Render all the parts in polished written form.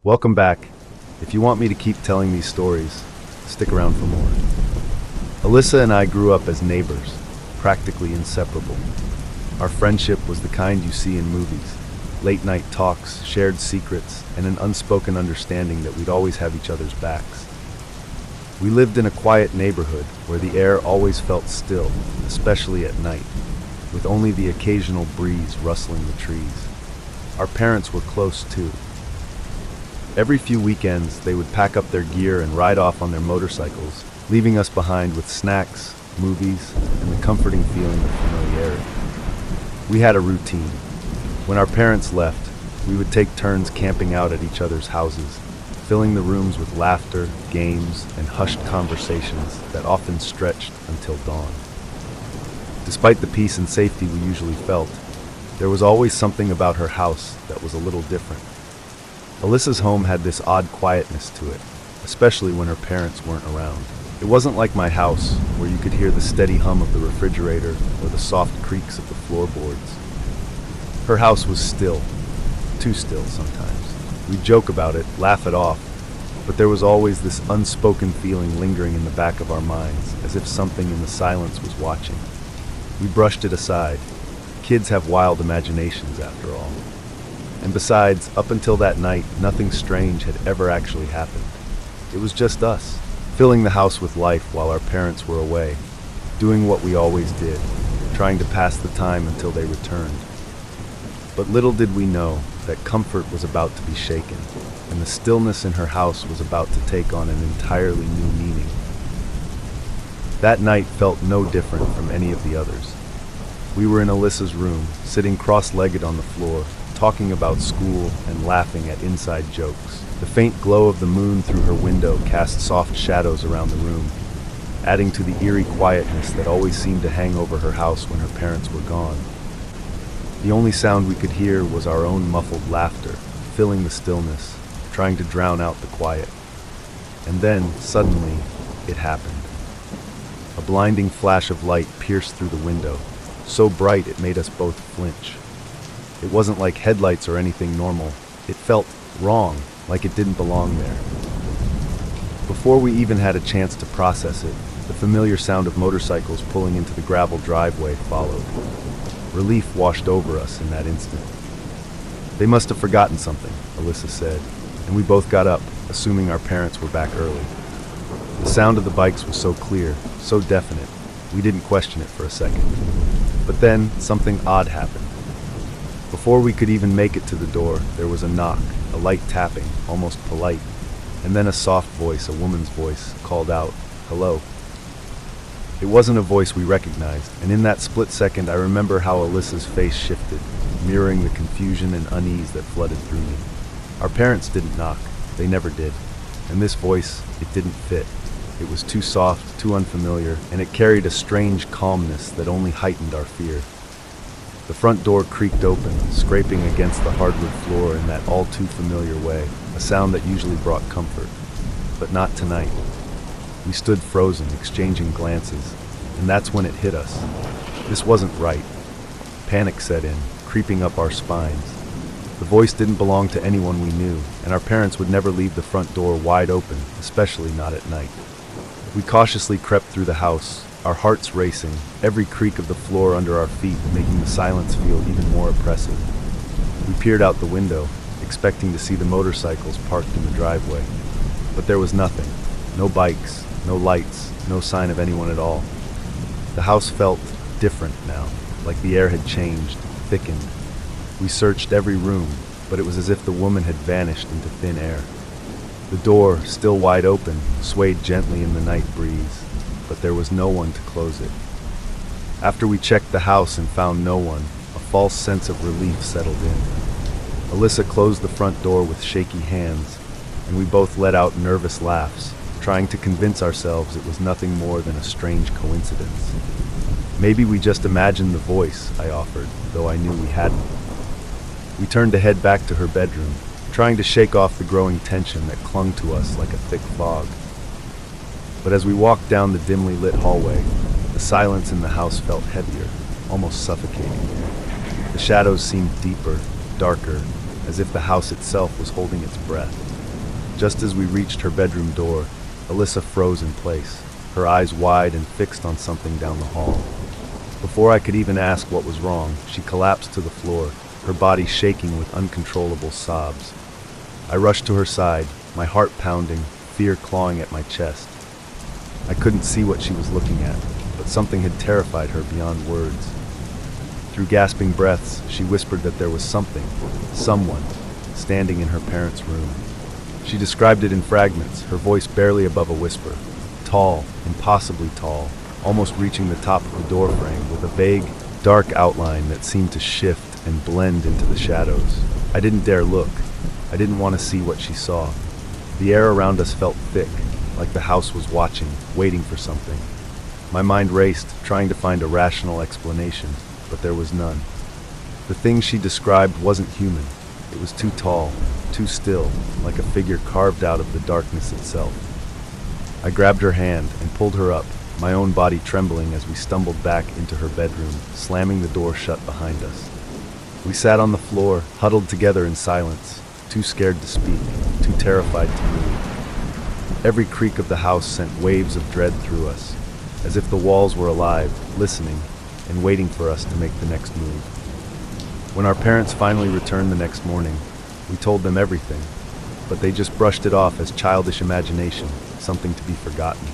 Welcome back. If you want me to keep telling these stories, stick around for more. Alyssa and I grew up as neighbors, practically inseparable. Our friendship was the kind you see in movies. Late night talks, shared secrets, and an unspoken understanding that we'd always have each other's backs. We lived in a quiet neighborhood where the air always felt still, especially at night, with only the occasional breeze rustling the trees. Our parents were close too. Every few weekends, they would pack up their gear and ride off on their motorcycles, leaving us behind with snacks, movies, and the comforting feeling of familiarity. We had a routine. When our parents left, we would take turns camping out at each other's houses, filling the rooms with laughter, games, and hushed conversations that often stretched until dawn. Despite the peace and safety we usually felt, there was always something about her house that was a little different. Alyssa's home had this odd quietness to it, especially when her parents weren't around. It wasn't like my house, where you could hear the steady hum of the refrigerator or the soft creaks of the floorboards. Her house was still, too still sometimes. We'd joke about it, laugh it off, but there was always this unspoken feeling lingering in the back of our minds, as if something in the silence was watching. We brushed it aside. Kids have wild imaginations, after all. And besides, up until that night, nothing strange had ever actually happened. It was just us, filling the house with life while our parents were away, doing what we always did, trying to pass the time until they returned. But little did we know that comfort was about to be shaken, and the stillness in her house was about to take on an entirely new meaning. That night felt no different from any of the others. We were in Alyssa's room, sitting cross-legged on the floor, talking about school and laughing at inside jokes. The faint glow of the moon through her window cast soft shadows around the room, adding to the eerie quietness that always seemed to hang over her house when her parents were gone. The only sound we could hear was our own muffled laughter, filling the stillness, trying to drown out the quiet. And then, suddenly, it happened. A blinding flash of light pierced through the window, so bright it made us both flinch. It wasn't like headlights or anything normal. It felt wrong, like it didn't belong there. Before we even had a chance to process it, the familiar sound of motorcycles pulling into the gravel driveway followed. Relief washed over us in that instant. "They must have forgotten something," Alyssa said, and we both got up, assuming our parents were back early. The sound of the bikes was so clear, so definite, we didn't question it for a second. But then, something odd happened. Before we could even make it to the door, there was a knock, a light tapping, almost polite, and then a soft voice, a woman's voice, called out, "Hello." It wasn't a voice we recognized, and in that split second I remember how Alyssa's face shifted, mirroring the confusion and unease that flooded through me. Our parents didn't knock, they never did, and this voice, it didn't fit. It was too soft, too unfamiliar, and it carried a strange calmness that only heightened our fear. The front door creaked open, scraping against the hardwood floor in that all-too-familiar way, a sound that usually brought comfort. But not tonight. We stood frozen, exchanging glances, and that's when it hit us. This wasn't right. Panic set in, creeping up our spines. The voice didn't belong to anyone we knew, and our parents would never leave the front door wide open, especially not at night. We cautiously crept through the house, our hearts racing, every creak of the floor under our feet making the silence feel even more oppressive. We peered out the window, expecting to see the motorcycles parked in the driveway. But there was nothing. No bikes, no lights, no sign of anyone at all. The house felt different now, like the air had changed, thickened. We searched every room, but it was as if the woman had vanished into thin air. The door, still wide open, swayed gently in the night breeze, but there was no one to close it. After we checked the house and found no one, a false sense of relief settled in. Alyssa closed the front door with shaky hands, and we both let out nervous laughs, trying to convince ourselves it was nothing more than a strange coincidence. "Maybe we just imagined the voice," I offered, though I knew we hadn't. We turned to head back to her bedroom, trying to shake off the growing tension that clung to us like a thick fog. But as we walked down the dimly lit hallway, the silence in the house felt heavier, almost suffocating. The shadows seemed deeper, darker, as if the house itself was holding its breath. Just as we reached her bedroom door, Alyssa froze in place, her eyes wide and fixed on something down the hall. Before I could even ask what was wrong, she collapsed to the floor, her body shaking with uncontrollable sobs. I rushed to her side, my heart pounding, fear clawing at my chest. I couldn't see what she was looking at, but something had terrified her beyond words. Through gasping breaths, she whispered that there was something, someone, standing in her parents' room. She described it in fragments, her voice barely above a whisper. Tall, impossibly tall, almost reaching the top of the door frame with a vague, dark outline that seemed to shift and blend into the shadows. I didn't dare look. I didn't want to see what she saw. The air around us felt thick, like the house was watching, waiting for something. My mind raced, trying to find a rational explanation, but there was none. The thing she described wasn't human. It was too tall, too still, like a figure carved out of the darkness itself. I grabbed her hand and pulled her up, my own body trembling as we stumbled back into her bedroom, slamming the door shut behind us. We sat on the floor, huddled together in silence, too scared to speak, too terrified to move. Every creak of the house sent waves of dread through us, as if the walls were alive, listening, and waiting for us to make the next move. When our parents finally returned the next morning, we told them everything, but they just brushed it off as childish imagination, something to be forgotten.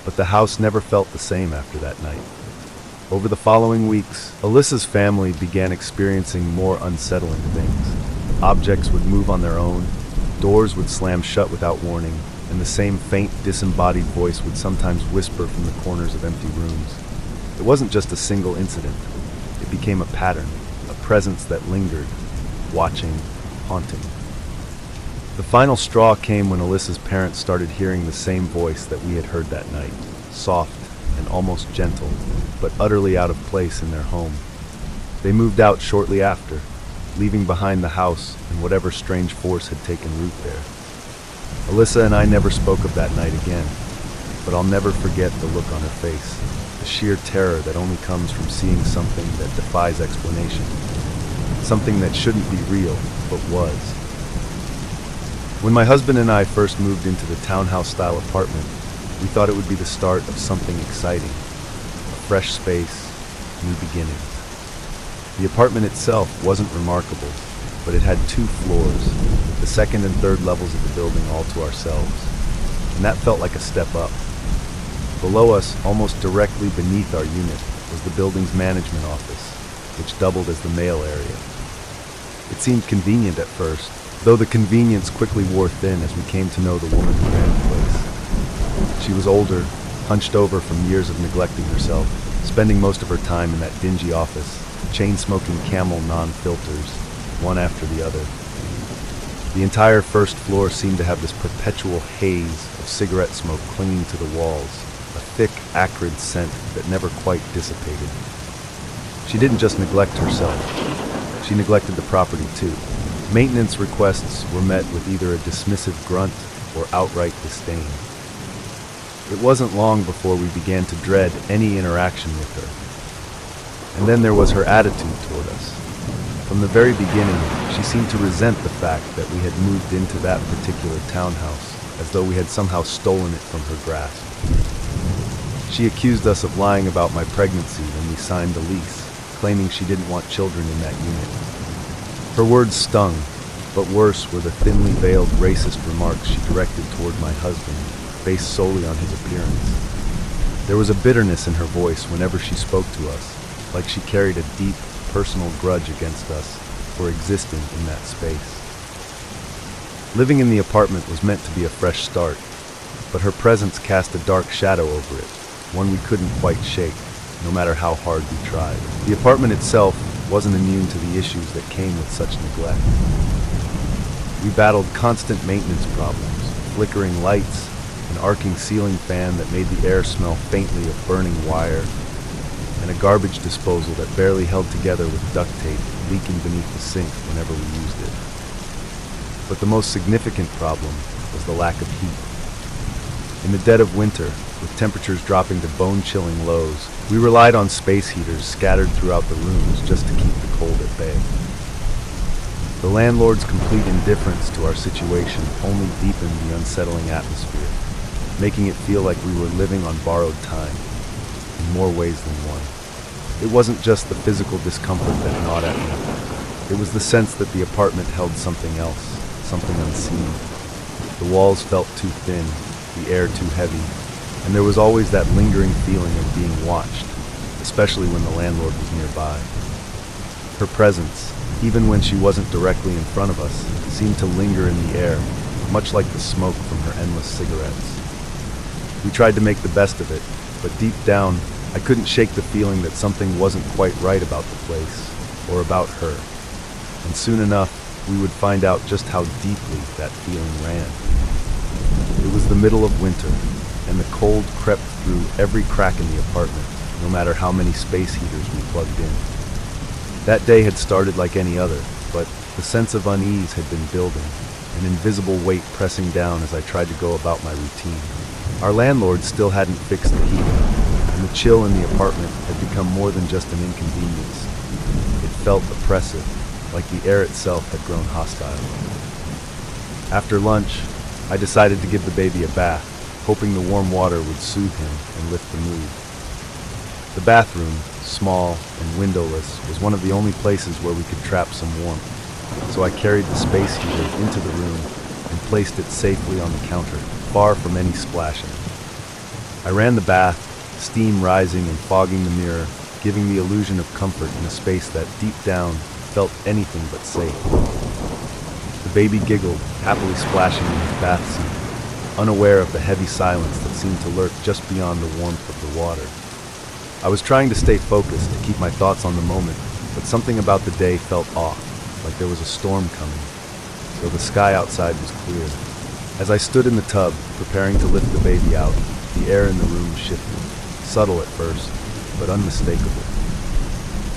But the house never felt the same after that night. Over the following weeks, Alyssa's family began experiencing more unsettling things. Objects would move on their own, doors would slam shut without warning, and the same faint, disembodied voice would sometimes whisper from the corners of empty rooms. It wasn't just a single incident. It became a pattern, a presence that lingered, watching, haunting. The final straw came when Alyssa's parents started hearing the same voice that we had heard that night, soft and almost gentle, but utterly out of place in their home. They moved out shortly after, leaving behind the house and whatever strange force had taken root there. Alyssa and I never spoke of that night again, but I'll never forget the look on her face, the sheer terror that only comes from seeing something that defies explanation, something that shouldn't be real, but was. When my husband and I first moved into the townhouse-style apartment, we thought it would be the start of something exciting, a fresh space, new beginnings. The apartment itself wasn't remarkable, but it had 2 floors, the second and third levels of the building all to ourselves, and that felt like a step up. Below us, almost directly beneath our unit, was the building's management office, which doubled as the mail area. It seemed convenient at first, though the convenience quickly wore thin as we came to know the woman who ran the place. She was older, hunched over from years of neglecting herself, spending most of her time in that dingy office, chain-smoking Camel non-filters, one after the other. The entire first floor seemed to have this perpetual haze of cigarette smoke clinging to the walls, a thick, acrid scent that never quite dissipated. She didn't just neglect herself. She neglected the property too. Maintenance requests were met with either a dismissive grunt or outright disdain. It wasn't long before we began to dread any interaction with her. And then there was her attitude toward us. From the very beginning, she seemed to resent the fact that we had moved into that particular townhouse, as though we had somehow stolen it from her grasp. She accused us of lying about my pregnancy when we signed the lease, claiming she didn't want children in that unit. Her words stung, but worse were the thinly veiled racist remarks she directed toward my husband, based solely on his appearance. There was a bitterness in her voice whenever she spoke to us, like she carried a deep, personal grudge against us for existing in that space. Living in the apartment was meant to be a fresh start, but her presence cast a dark shadow over it, one we couldn't quite shake, no matter how hard we tried. The apartment itself wasn't immune to the issues that came with such neglect. We battled constant maintenance problems, flickering lights, an arcing ceiling fan that made the air smell faintly of burning wire, and a garbage disposal that barely held together with duct tape leaking beneath the sink whenever we used it. But the most significant problem was the lack of heat. In the dead of winter, with temperatures dropping to bone-chilling lows, we relied on space heaters scattered throughout the rooms just to keep the cold at bay. The landlord's complete indifference to our situation only deepened the unsettling atmosphere, making it feel like we were living on borrowed time, in more ways than one. It wasn't just the physical discomfort that gnawed at me. It was the sense that the apartment held something else, something unseen. The walls felt too thin, the air too heavy, and there was always that lingering feeling of being watched, especially when the landlord was nearby. Her presence, even when she wasn't directly in front of us, seemed to linger in the air, much like the smoke from her endless cigarettes. We tried to make the best of it, but deep down, I couldn't shake the feeling that something wasn't quite right about the place, or about her. And soon enough, we would find out just how deeply that feeling ran. It was the middle of winter, and the cold crept through every crack in the apartment, no matter how many space heaters we plugged in. That day had started like any other, but the sense of unease had been building, an invisible weight pressing down as I tried to go about my routine. Our landlord still hadn't fixed the heat, and the chill in the apartment had become more than just an inconvenience. It felt oppressive, like the air itself had grown hostile. After lunch, I decided to give the baby a bath, hoping the warm water would soothe him and lift the mood. The bathroom, small and windowless, was one of the only places where we could trap some warmth, so I carried the space heater into the room and placed it safely on the counter, far from any splashing. I ran the bath, steam rising and fogging the mirror, giving the illusion of comfort in a space that, deep down, felt anything but safe. The baby giggled, happily splashing in his bath suit, unaware of the heavy silence that seemed to lurk just beyond the warmth of the water. I was trying to stay focused to keep my thoughts on the moment, but something about the day felt off, like there was a storm coming, though the sky outside was clear. As I stood in the tub, preparing to lift the baby out, the air in the room shifted, subtle at first, but unmistakable.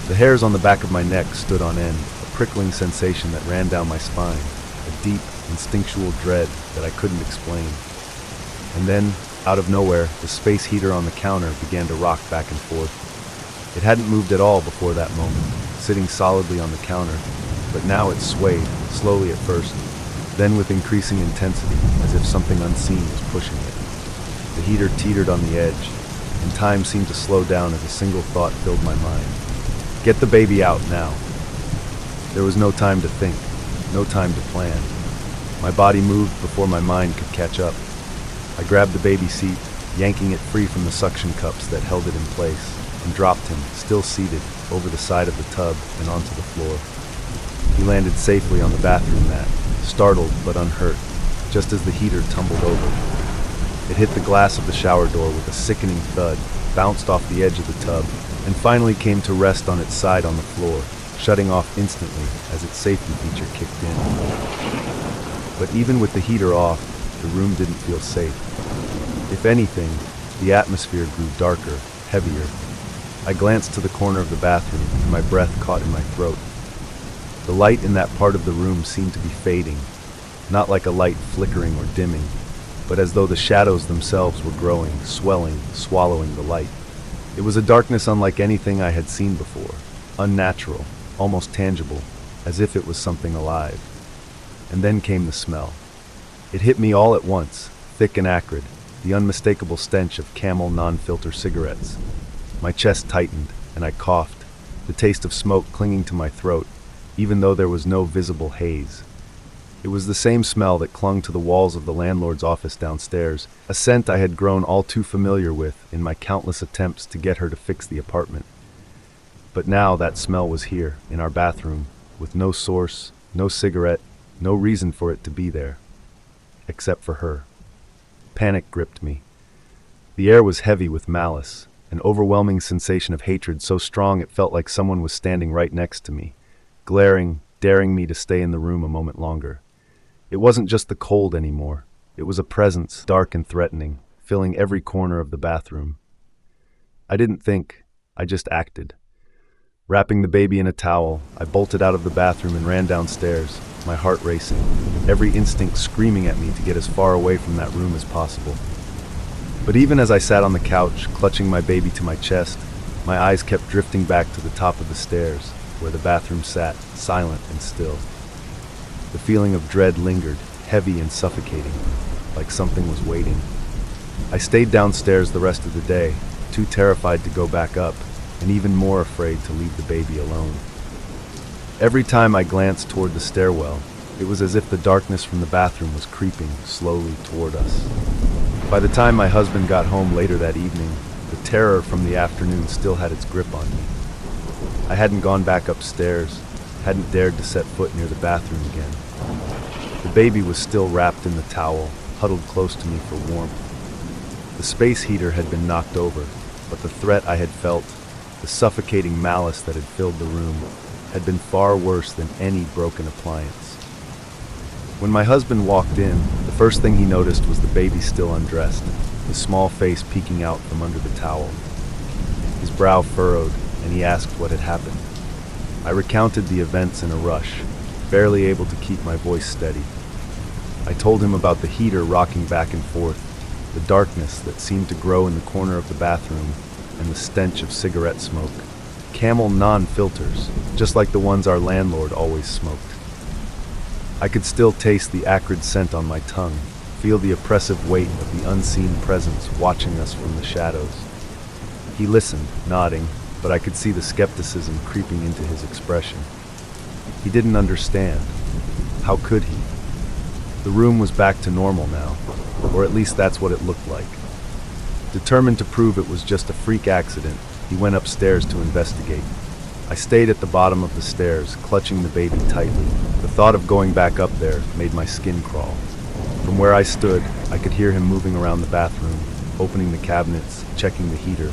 The hairs on the back of my neck stood on end, a prickling sensation that ran down my spine, a deep, instinctual dread that I couldn't explain. And then, out of nowhere, the space heater on the counter began to rock back and forth. It hadn't moved at all before that moment, sitting solidly on the counter, but now it swayed, slowly at first, then with increasing intensity, as if something unseen was pushing it. The heater teetered on the edge, and time seemed to slow down as a single thought filled my mind. Get the baby out now. There was no time to think, no time to plan. My body moved before my mind could catch up. I grabbed the baby seat, yanking it free from the suction cups that held it in place, and dropped him, still seated, over the side of the tub and onto the floor. He landed safely on the bathroom mat, startled but unhurt, just as the heater tumbled over. It hit the glass of the shower door with a sickening thud, bounced off the edge of the tub, and finally came to rest on its side on the floor, shutting off instantly as its safety feature kicked in. But even with the heater off, the room didn't feel safe. If anything, the atmosphere grew darker, heavier. I glanced to the corner of the bathroom, and my breath caught in my throat. The light in that part of the room seemed to be fading, not like a light flickering or dimming, but as though the shadows themselves were growing, swelling, swallowing the light. It was a darkness unlike anything I had seen before, unnatural, almost tangible, as if it was something alive. And then came the smell. It hit me all at once, thick and acrid, the unmistakable stench of Camel non-filter cigarettes. My chest tightened, and I coughed, the taste of smoke clinging to my throat, even though there was no visible haze. It was the same smell that clung to the walls of the landlord's office downstairs, a scent I had grown all too familiar with in my countless attempts to get her to fix the apartment. But now that smell was here, in our bathroom, with no source, no cigarette, no reason for it to be there. Except for her. Panic gripped me. The air was heavy with malice, an overwhelming sensation of hatred so strong it felt like someone was standing right next to me, glaring, daring me to stay in the room a moment longer. It wasn't just the cold anymore. It was a presence, dark and threatening, filling every corner of the bathroom. I didn't think, I just acted. Wrapping the baby in a towel, I bolted out of the bathroom and ran downstairs, my heart racing, every instinct screaming at me to get as far away from that room as possible. But even as I sat on the couch, clutching my baby to my chest, my eyes kept drifting back to the top of the stairs, where the bathroom sat, silent and still. The feeling of dread lingered, heavy and suffocating, like something was waiting. I stayed downstairs the rest of the day, too terrified to go back up, and even more afraid to leave the baby alone. Every time I glanced toward the stairwell, it was as if the darkness from the bathroom was creeping slowly toward us. By the time my husband got home later that evening, the terror from the afternoon still had its grip on me. I hadn't gone back upstairs, hadn't dared to set foot near the bathroom again. The baby was still wrapped in the towel, huddled close to me for warmth. The space heater had been knocked over, but the threat I had felt, the suffocating malice that had filled the room, had been far worse than any broken appliance. When my husband walked in, the first thing he noticed was the baby still undressed, his small face peeking out from under the towel. His brow furrowed, and he asked what had happened. I recounted the events in a rush, barely able to keep my voice steady. I told him about the heater rocking back and forth, the darkness that seemed to grow in the corner of the bathroom, and the stench of cigarette smoke. Camel non-filters, just like the ones our landlord always smoked. I could still taste the acrid scent on my tongue, feel the oppressive weight of the unseen presence watching us from the shadows. He listened, nodding, but I could see the skepticism creeping into his expression. He didn't understand. How could he? The room was back to normal now, or at least that's what it looked like. Determined to prove it was just a freak accident, he went upstairs to investigate. I stayed at the bottom of the stairs, clutching the baby tightly. The thought of going back up there made my skin crawl. From where I stood, I could hear him moving around the bathroom, opening the cabinets, checking the heater.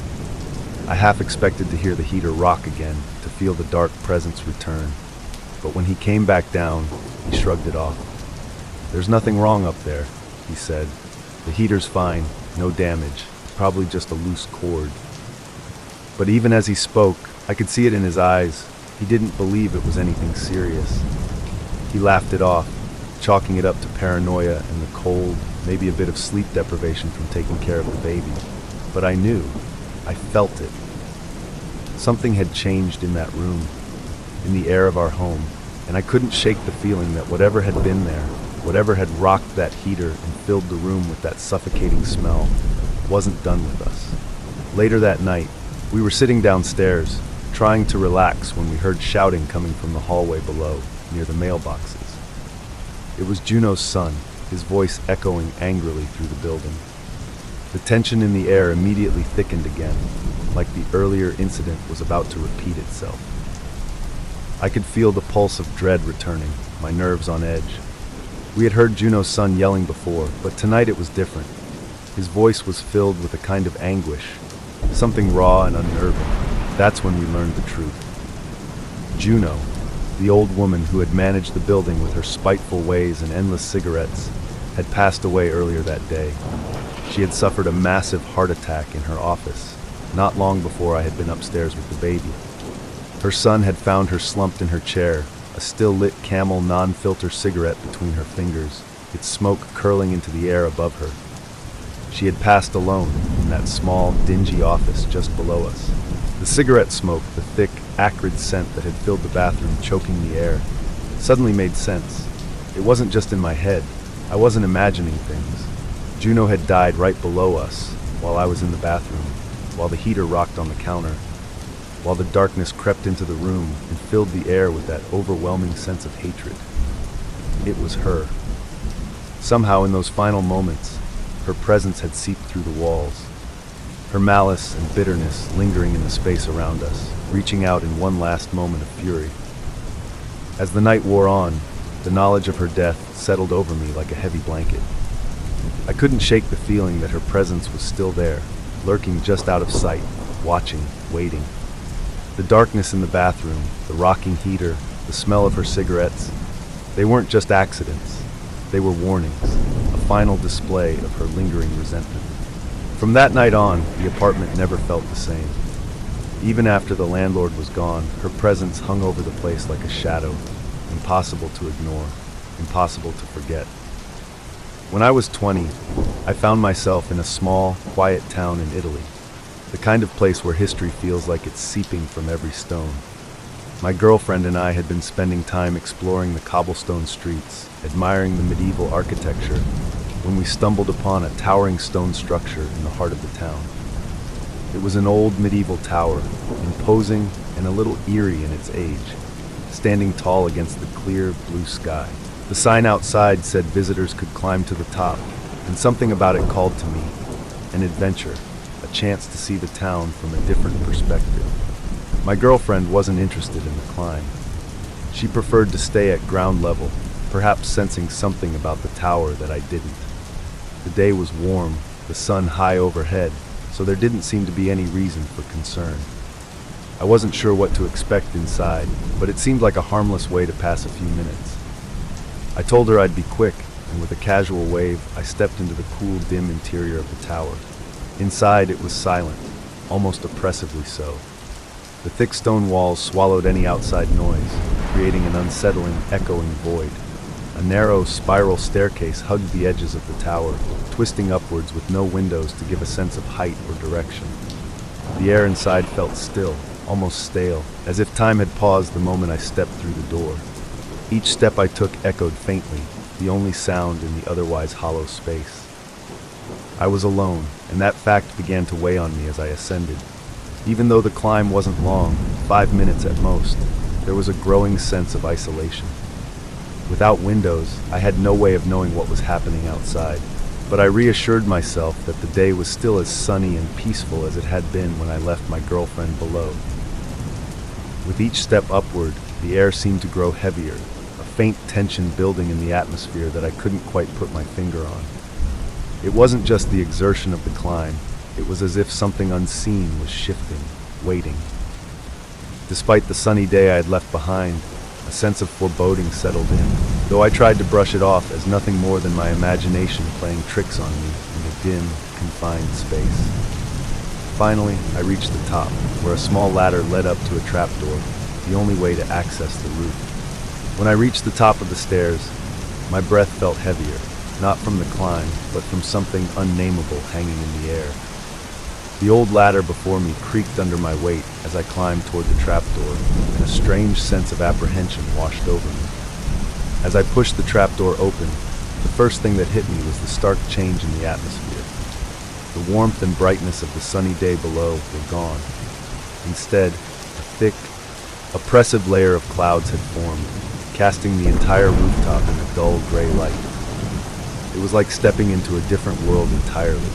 I half expected to hear the heater rock again, to feel the dark presence return. But when he came back down, he shrugged it off. "There's nothing wrong up there," he said. "The heater's fine, no damage, probably just a loose cord." But even as he spoke, I could see it in his eyes. He didn't believe it was anything serious. He laughed it off, chalking it up to paranoia and the cold, maybe a bit of sleep deprivation from taking care of the baby. But I knew. I felt it. Something had changed in that room, in the air of our home, and I couldn't shake the feeling that whatever had been there, whatever had rocked that heater and filled the room with that suffocating smell, wasn't done with us. Later that night, we were sitting downstairs, trying to relax when we heard shouting coming from the hallway below, near the mailboxes. It was Juno's son, his voice echoing angrily through the building. The tension in the air immediately thickened again, like the earlier incident was about to repeat itself. I could feel the pulse of dread returning, my nerves on edge. We had heard Juno's son yelling before, but tonight it was different. His voice was filled with a kind of anguish, something raw and unnerving. That's when we learned the truth. Juno, the old woman who had managed the building with her spiteful ways and endless cigarettes, had passed away earlier that day. She had suffered a massive heart attack in her office, not long before I had been upstairs with the baby. Her son had found her slumped in her chair, a still-lit Camel non-filter cigarette between her fingers, its smoke curling into the air above her. She had passed alone in that small, dingy office just below us. The cigarette smoke, the thick, acrid scent that had filled the bathroom, choking the air, suddenly made sense. It wasn't just in my head. I wasn't imagining things. Juno had died right below us, while I was in the bathroom, while the heater rocked on the counter, while the darkness crept into the room and filled the air with that overwhelming sense of hatred. It was her. Somehow, in those final moments, her presence had seeped through the walls, her malice and bitterness lingering in the space around us, reaching out in one last moment of fury. As the night wore on, the knowledge of her death settled over me like a heavy blanket. I couldn't shake the feeling that her presence was still there, lurking just out of sight, watching, waiting. The darkness in the bathroom, the rocking heater, the smell of her cigarettes, they weren't just accidents. They were warnings, a final display of her lingering resentment. From that night on, the apartment never felt the same. Even after the landlord was gone, her presence hung over the place like a shadow, impossible to ignore, impossible to forget. When I was 20, I found myself in a small, quiet town in Italy, the kind of place where history feels like it's seeping from every stone. My girlfriend and I had been spending time exploring the cobblestone streets, admiring the medieval architecture, when we stumbled upon a towering stone structure in the heart of the town. It was an old medieval tower, imposing and a little eerie in its age, standing tall against the clear blue sky. The sign outside said visitors could climb to the top, and something about it called to me, an adventure, a chance to see the town from a different perspective. My girlfriend wasn't interested in the climb. She preferred to stay at ground level, perhaps sensing something about the tower that I didn't. The day was warm, the sun high overhead, so there didn't seem to be any reason for concern. I wasn't sure what to expect inside, but it seemed like a harmless way to pass a few minutes. I told her I'd be quick, and with a casual wave, I stepped into the cool, dim interior of the tower. Inside, it was silent, almost oppressively so. The thick stone walls swallowed any outside noise, creating an unsettling, echoing void. A narrow, spiral staircase hugged the edges of the tower, twisting upwards with no windows to give a sense of height or direction. The air inside felt still, almost stale, as if time had paused the moment I stepped through the door. Each step I took echoed faintly, the only sound in the otherwise hollow space. I was alone, and that fact began to weigh on me as I ascended. Even though the climb wasn't long, 5 minutes at most, there was a growing sense of isolation. Without windows, I had no way of knowing what was happening outside, but I reassured myself that the day was still as sunny and peaceful as it had been when I left my girlfriend below. With each step upward, the air seemed to grow heavier, a faint tension building in the atmosphere that I couldn't quite put my finger on. It wasn't just the exertion of the climb, it was as if something unseen was shifting, waiting. Despite the sunny day I had left behind, a sense of foreboding settled in, though I tried to brush it off as nothing more than my imagination playing tricks on me in a dim, confined space. Finally, I reached the top, where a small ladder led up to a trapdoor, the only way to access the roof. When I reached the top of the stairs, my breath felt heavier, not from the climb, but from something unnameable hanging in the air. The old ladder before me creaked under my weight as I climbed toward the trapdoor, and a strange sense of apprehension washed over me. As I pushed the trapdoor open, the first thing that hit me was the stark change in the atmosphere. The warmth and brightness of the sunny day below were gone. Instead, a thick, oppressive layer of clouds had formed, casting the entire rooftop in a dull gray light. It was like stepping into a different world entirely.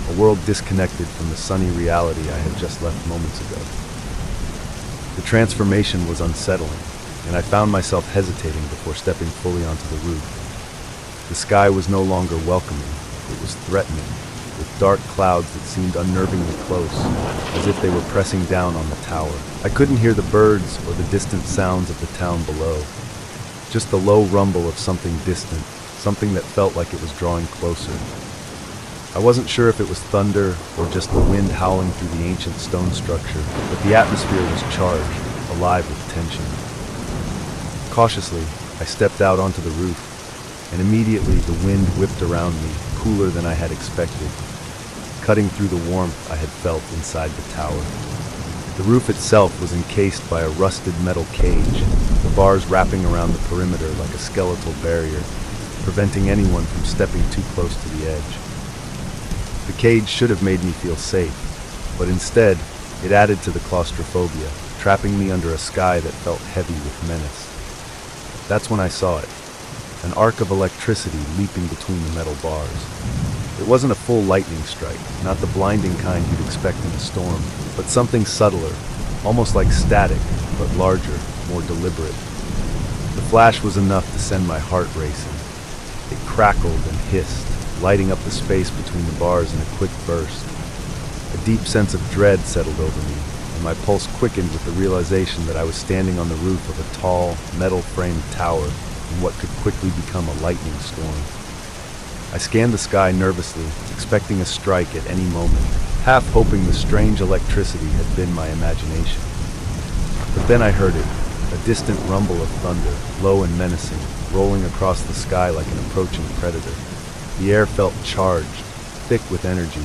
A world disconnected from the sunny reality I had just left moments ago. The transformation was unsettling, and I found myself hesitating before stepping fully onto the roof. The sky was no longer welcoming, it was threatening, with dark clouds that seemed unnervingly close, as if they were pressing down on the tower. I couldn't hear the birds or the distant sounds of the town below, just the low rumble of something distant, something that felt like it was drawing closer. I wasn't sure if it was thunder or just the wind howling through the ancient stone structure, but the atmosphere was charged, alive with tension. Cautiously, I stepped out onto the roof, and immediately the wind whipped around me, cooler than I had expected, cutting through the warmth I had felt inside the tower. The roof itself was encased by a rusted metal cage, the bars wrapping around the perimeter like a skeletal barrier, preventing anyone from stepping too close to the edge. The cage should have made me feel safe, but instead, it added to the claustrophobia, trapping me under a sky that felt heavy with menace. That's when I saw it, an arc of electricity leaping between the metal bars. It wasn't a full lightning strike, not the blinding kind you'd expect in a storm, but something subtler, almost like static, but larger, more deliberate. The flash was enough to send my heart racing. It crackled and hissed, lighting up the space between the bars in a quick burst. A deep sense of dread settled over me, and my pulse quickened with the realization that I was standing on the roof of a tall, metal-framed tower in what could quickly become a lightning storm. I scanned the sky nervously, expecting a strike at any moment, half hoping the strange electricity had been my imagination. But then I heard it, a distant rumble of thunder, low and menacing, rolling across the sky like an approaching predator. The air felt charged, thick with energy,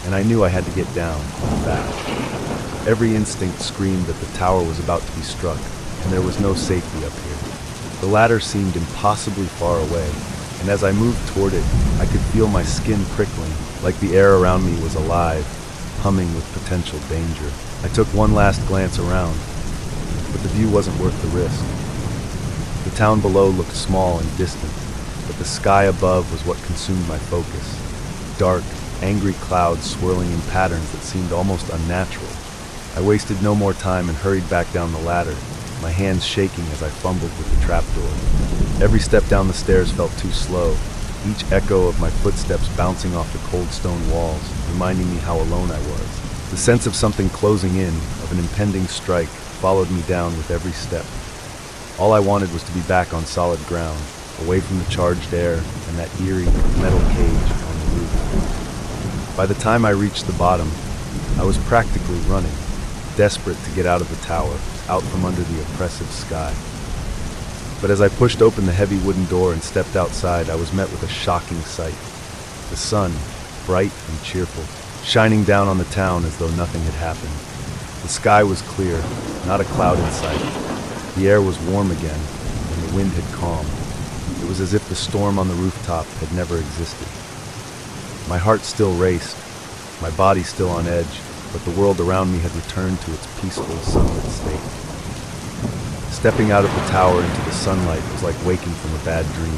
and I knew I had to get down, fast. Every instinct screamed that the tower was about to be struck, and there was no safety up here. The ladder seemed impossibly far away, and as I moved toward it, I could feel my skin prickling, like the air around me was alive, humming with potential danger. I took one last glance around, but the view wasn't worth the risk. The town below looked small and distant, but the sky above was what consumed my focus. Dark, angry clouds swirling in patterns that seemed almost unnatural. I wasted no more time and hurried back down the ladder, my hands shaking as I fumbled with the trapdoor. Every step down the stairs felt too slow, each echo of my footsteps bouncing off the cold stone walls, reminding me how alone I was. The sense of something closing in, of an impending strike, followed me down with every step. All I wanted was to be back on solid ground, away from the charged air and that eerie metal cage on the roof. By the time I reached the bottom, I was practically running, desperate to get out of the tower, out from under the oppressive sky. But as I pushed open the heavy wooden door and stepped outside, I was met with a shocking sight. The sun, bright and cheerful, shining down on the town as though nothing had happened. The sky was clear, not a cloud in sight. The air was warm again, and the wind had calmed. It was as if the storm on the rooftop had never existed. My heart still raced, my body still on edge, but the world around me had returned to its peaceful, sunlit state. Stepping out of the tower into the sunlight was like waking from a bad dream.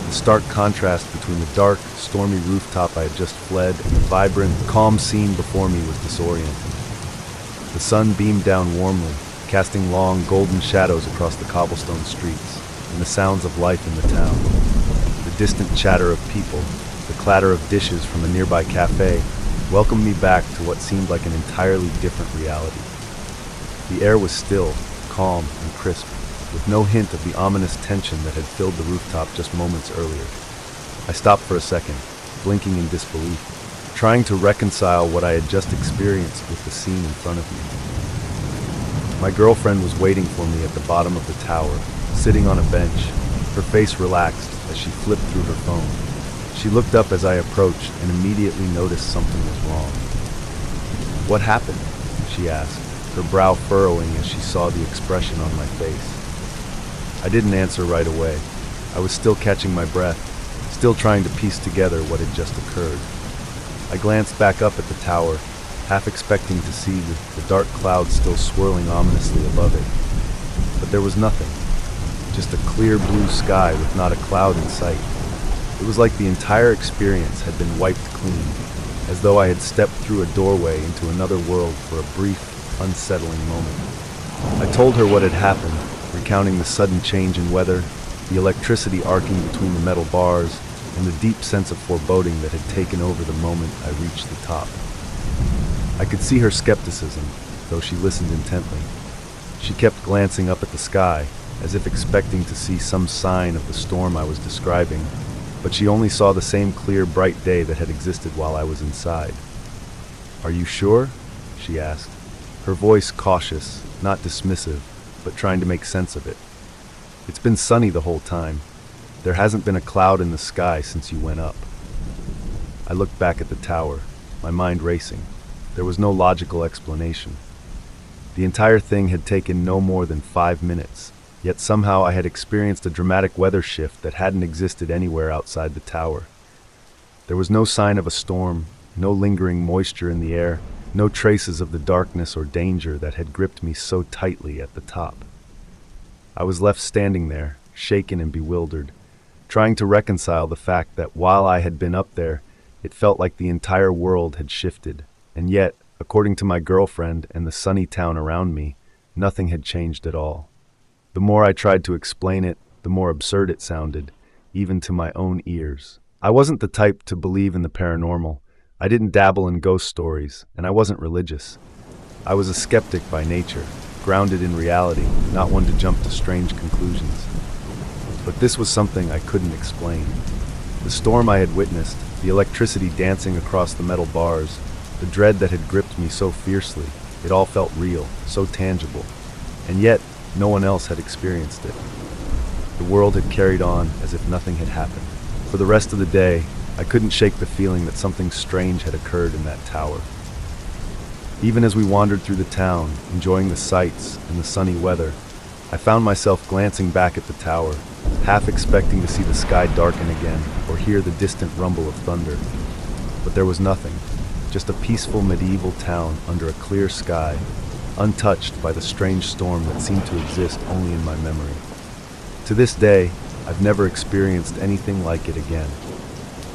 The stark contrast between the dark, stormy rooftop I had just fled and the vibrant, calm scene before me was disorienting. The sun beamed down warmly, casting long, golden shadows across the cobblestone streets, and the sounds of life in the town. The distant chatter of people, the clatter of dishes from a nearby cafe, welcomed me back to what seemed like an entirely different reality. The air was still, calm and crisp, with no hint of the ominous tension that had filled the rooftop just moments earlier. I stopped for a second, blinking in disbelief, trying to reconcile what I had just experienced with the scene in front of me. My girlfriend was waiting for me at the bottom of the tower, sitting on a bench, her face relaxed as she flipped through her phone. She looked up as I approached and immediately noticed something was wrong. "What happened?" she asked, her brow furrowing as she saw the expression on my face. I didn't answer right away. I was still catching my breath, still trying to piece together what had just occurred. I glanced back up at the tower, half expecting to see the dark clouds still swirling ominously above it. But there was nothing, just a clear blue sky with not a cloud in sight. It was like the entire experience had been wiped clean, as though I had stepped through a doorway into another world for a brief, unsettling moment. I told her what had happened, recounting the sudden change in weather, the electricity arcing between the metal bars, and the deep sense of foreboding that had taken over the moment I reached the top. I could see her skepticism, though she listened intently. She kept glancing up at the sky, as if expecting to see some sign of the storm I was describing, but she only saw the same clear, bright day that had existed while I was inside. "Are you sure?" she asked, her voice cautious, not dismissive, but trying to make sense of it. "It's been sunny the whole time. There hasn't been a cloud in the sky since you went up." I looked back at the tower, my mind racing. There was no logical explanation. The entire thing had taken no more than 5 minutes, yet somehow I had experienced a dramatic weather shift that hadn't existed anywhere outside the tower. There was no sign of a storm, no lingering moisture in the air, no traces of the darkness or danger that had gripped me so tightly at the top. I was left standing there, shaken and bewildered, trying to reconcile the fact that while I had been up there, it felt like the entire world had shifted, and yet, according to my girlfriend and the sunny town around me, nothing had changed at all. The more I tried to explain it, the more absurd it sounded, even to my own ears. I wasn't the type to believe in the paranormal. I didn't dabble in ghost stories, and I wasn't religious. I was a skeptic by nature, grounded in reality, not one to jump to strange conclusions. But this was something I couldn't explain. The storm I had witnessed, the electricity dancing across the metal bars, the dread that had gripped me so fiercely, it all felt real, so tangible. And yet, no one else had experienced it. The world had carried on as if nothing had happened. For the rest of the day, I couldn't shake the feeling that something strange had occurred in that tower. Even as we wandered through the town, enjoying the sights and the sunny weather, I found myself glancing back at the tower, half expecting to see the sky darken again or hear the distant rumble of thunder. But there was nothing, just a peaceful medieval town under a clear sky, untouched by the strange storm that seemed to exist only in my memory. To this day, I've never experienced anything like it again.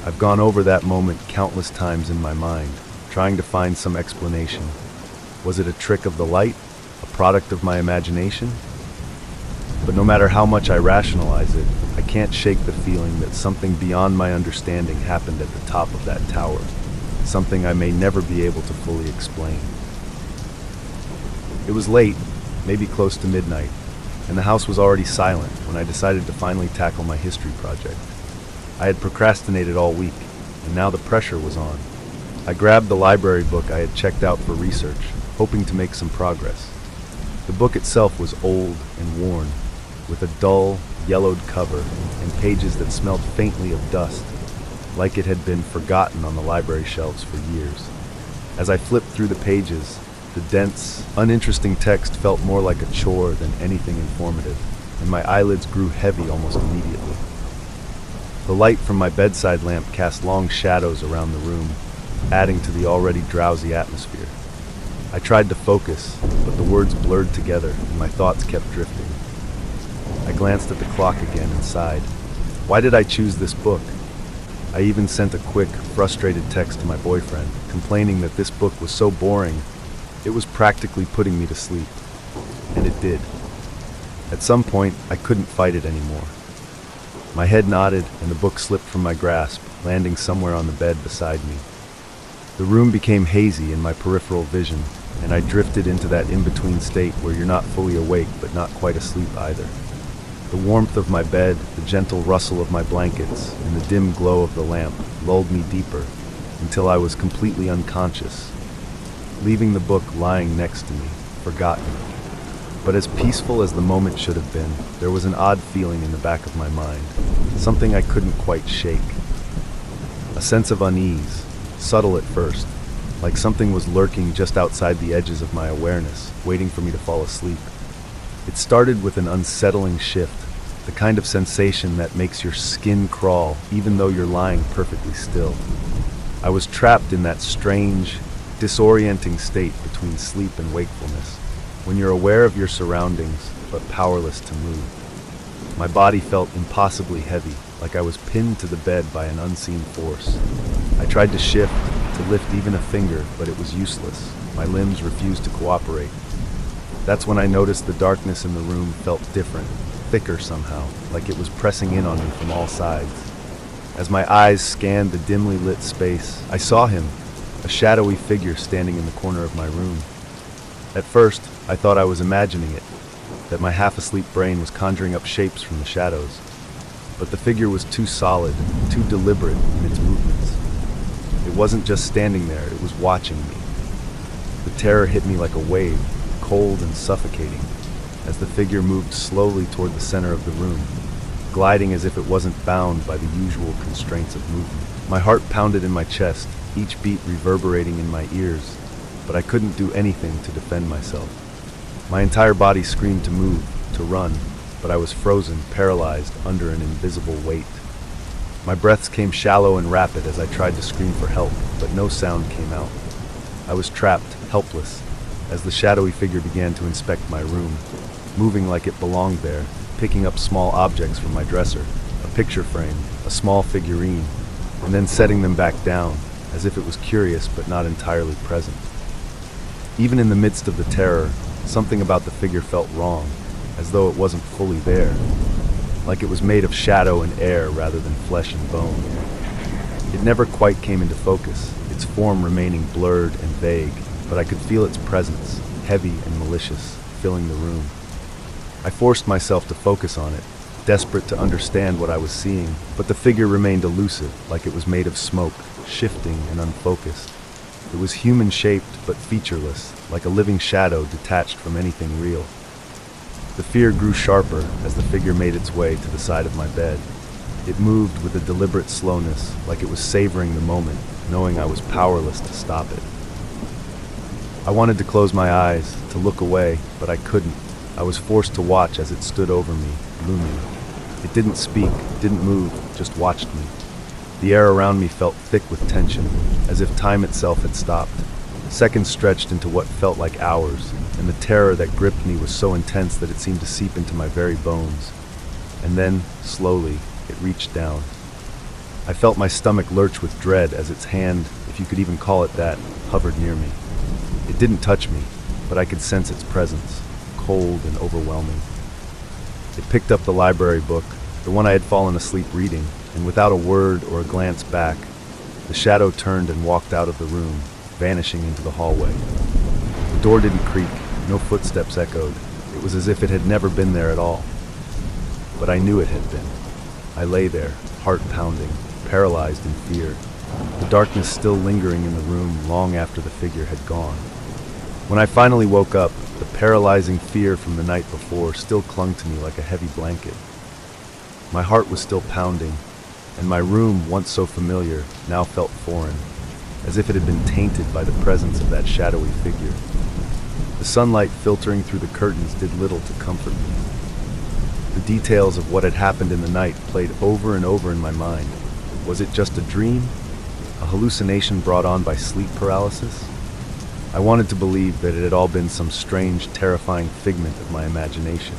I've gone over that moment countless times in my mind, trying to find some explanation. Was it a trick of the light? A product of my imagination? But no matter how much I rationalize it, I can't shake the feeling that something beyond my understanding happened at the top of that tower, something I may never be able to fully explain. It was late, maybe close to midnight, and the house was already silent when I decided to finally tackle my history project. I had procrastinated all week, and now the pressure was on. I grabbed the library book I had checked out for research, hoping to make some progress. The book itself was old and worn, with a dull, yellowed cover and pages that smelled faintly of dust, like it had been forgotten on the library shelves for years. As I flipped through the pages, the dense, uninteresting text felt more like a chore than anything informative, and my eyelids grew heavy almost immediately. The light from my bedside lamp cast long shadows around the room, adding to the already drowsy atmosphere. I tried to focus, but the words blurred together and my thoughts kept drifting. I glanced at the clock again and sighed. Why did I choose this book? I even sent a quick, frustrated text to my boyfriend, complaining that this book was so boring, it was practically putting me to sleep. And it did. At some point, I couldn't fight it anymore. My head nodded and the book slipped from my grasp, landing somewhere on the bed beside me. The room became hazy in my peripheral vision, and I drifted into that in-between state where you're not fully awake but not quite asleep either. The warmth of my bed, the gentle rustle of my blankets, and the dim glow of the lamp lulled me deeper until I was completely unconscious, leaving the book lying next to me, forgotten. But as peaceful as the moment should have been, there was an odd feeling in the back of my mind, something I couldn't quite shake. A sense of unease, subtle at first, like something was lurking just outside the edges of my awareness, waiting for me to fall asleep. It started with an unsettling shift, the kind of sensation that makes your skin crawl even though you're lying perfectly still. I was trapped in that strange, disorienting state between sleep and wakefulness, when you're aware of your surroundings but powerless to move. My body felt impossibly heavy, like I was pinned to the bed by an unseen force. I tried to shift, to lift even a finger, but it was useless. My limbs refused to cooperate. That's when I noticed the darkness in the room felt different, thicker somehow, like it was pressing in on me from all sides. As my eyes scanned the dimly lit space, I saw him, a shadowy figure standing in the corner of my room. At first, I thought I was imagining it, that my half-asleep brain was conjuring up shapes from the shadows. But the figure was too solid, too deliberate in its movements. It wasn't just standing there, it was watching me. The terror hit me like a wave, cold and suffocating, as the figure moved slowly toward the center of the room, gliding as if it wasn't bound by the usual constraints of movement. My heart pounded in my chest, each beat reverberating in my ears, but I couldn't do anything to defend myself. My entire body screamed to move, to run, but I was frozen, paralyzed under an invisible weight. My breaths came shallow and rapid as I tried to scream for help, but no sound came out. I was trapped, helpless, as the shadowy figure began to inspect my room, moving like it belonged there, picking up small objects from my dresser, a picture frame, a small figurine, and then setting them back down, as if it was curious but not entirely present. Even in the midst of the terror, something about the figure felt wrong, as though it wasn't fully there, like it was made of shadow and air rather than flesh and bone. It never quite came into focus, its form remaining blurred and vague, but I could feel its presence, heavy and malicious, filling the room. I forced myself to focus on it, desperate to understand what I was seeing, but the figure remained elusive, like it was made of smoke, shifting and unfocused. It was human-shaped but featureless, like a living shadow detached from anything real. The fear grew sharper as the figure made its way to the side of my bed. It moved with a deliberate slowness, like it was savoring the moment, knowing I was powerless to stop it. I wanted to close my eyes, to look away, but I couldn't. I was forced to watch as it stood over me, looming. It didn't speak, didn't move, just watched me. The air around me felt thick with tension, as if time itself had stopped. Seconds stretched into what felt like hours, and the terror that gripped me was so intense that it seemed to seep into my very bones. And then, slowly, it reached down. I felt my stomach lurch with dread as its hand, if you could even call it that, hovered near me. It didn't touch me, but I could sense its presence, cold and overwhelming. It picked up the library book, the one I had fallen asleep reading, and without a word or a glance back, the shadow turned and walked out of the room, vanishing into the hallway. The door didn't creak, no footsteps echoed. It was as if it had never been there at all. But I knew it had been. I lay there, heart pounding, paralyzed in fear, the darkness still lingering in the room long after the figure had gone. When I finally woke up, the paralyzing fear from the night before still clung to me like a heavy blanket. My heart was still pounding, and my room, once so familiar, now felt foreign, as if it had been tainted by the presence of that shadowy figure. The sunlight filtering through the curtains did little to comfort me. The details of what had happened in the night played over and over in my mind. Was it just a dream? A hallucination brought on by sleep paralysis? I wanted to believe that it had all been some strange, terrifying figment of my imagination.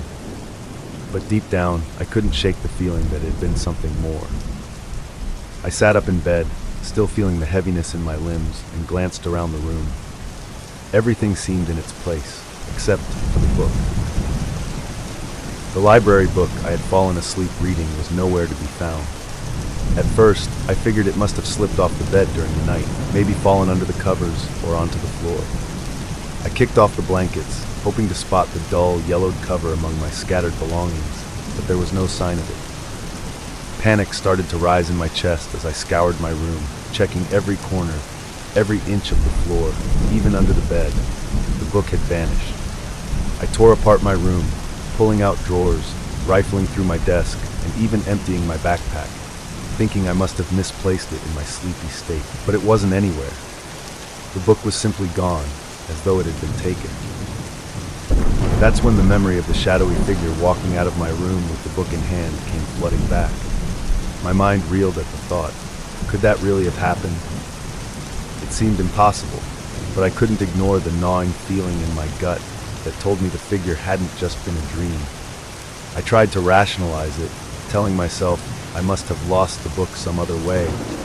But deep down, I couldn't shake the feeling that it had been something more. I sat up in bed, still feeling the heaviness in my limbs, and glanced around the room. Everything seemed in its place, except for the book. The library book I had fallen asleep reading was nowhere to be found. At first, I figured it must have slipped off the bed during the night, maybe fallen under the covers or onto the floor. I kicked off the blankets, hoping to spot the dull, yellowed cover among my scattered belongings, but there was no sign of it. Panic started to rise in my chest as I scoured my room, checking every corner, every inch of the floor, even under the bed. The book had vanished. I tore apart my room, pulling out drawers, rifling through my desk, and even emptying my backpack, thinking I must have misplaced it in my sleepy state, but it wasn't anywhere. The book was simply gone, as though it had been taken. That's when the memory of the shadowy figure walking out of my room with the book in hand came flooding back. My mind reeled at the thought. Could that really have happened? It seemed impossible, but I couldn't ignore the gnawing feeling in my gut that told me the figure hadn't just been a dream. I tried to rationalize it, telling myself I must have lost the book some other way,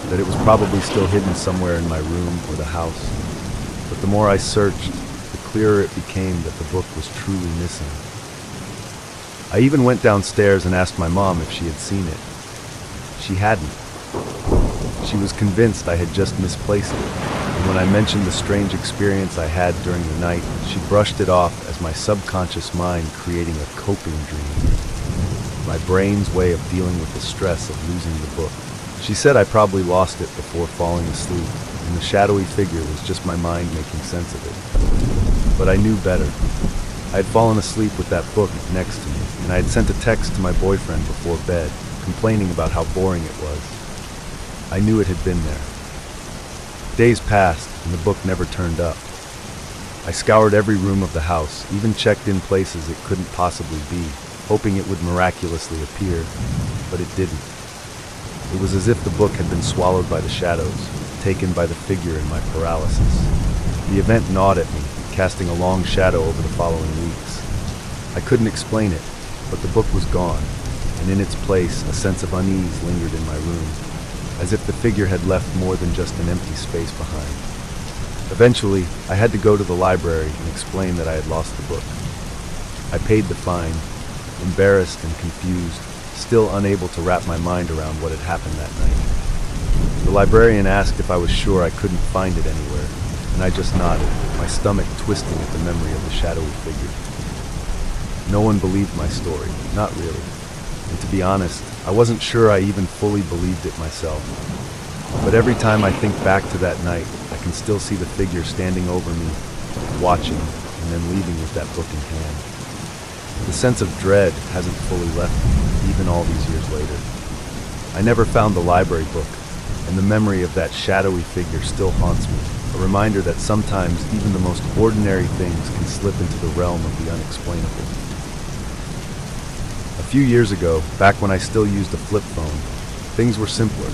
that it was probably still hidden somewhere in my room or the house. But the more I searched, the clearer it became that the book was truly missing. I even went downstairs and asked my mom if she had seen it. She hadn't. She was convinced I had just misplaced it, and when I mentioned the strange experience I had during the night, she brushed it off as my subconscious mind creating a coping dream. My brain's way of dealing with the stress of losing the book. She said I probably lost it before falling asleep, and the shadowy figure was just my mind making sense of it. But I knew better. I had fallen asleep with that book next to me, and I had sent a text to my boyfriend before bed, complaining about how boring it was. I knew it had been there. Days passed, and the book never turned up. I scoured every room of the house, even checked in places it couldn't possibly be, hoping it would miraculously appear, but it didn't. It was as if the book had been swallowed by the shadows, taken by the figure in my paralysis. The event gnawed at me, casting a long shadow over the following weeks. I couldn't explain it, but the book was gone, and in its place a sense of unease lingered in my room, as if the figure had left more than just an empty space behind. Eventually, I had to go to the library and explain that I had lost the book. I paid the fine, embarrassed and confused, still unable to wrap my mind around what had happened that night. The librarian asked if I was sure I couldn't find it anywhere, and I just nodded, my stomach twisting at the memory of the shadowy figure. No one believed my story, not really. And to be honest, I wasn't sure I even fully believed it myself. But every time I think back to that night, I can still see the figure standing over me, watching, and then leaving with that book in hand. The sense of dread hasn't fully left me, even all these years later. I never found the library book, and the memory of that shadowy figure still haunts me, a reminder that sometimes even the most ordinary things can slip into the realm of the unexplainable. A few years ago, back when I still used a flip phone, things were simpler.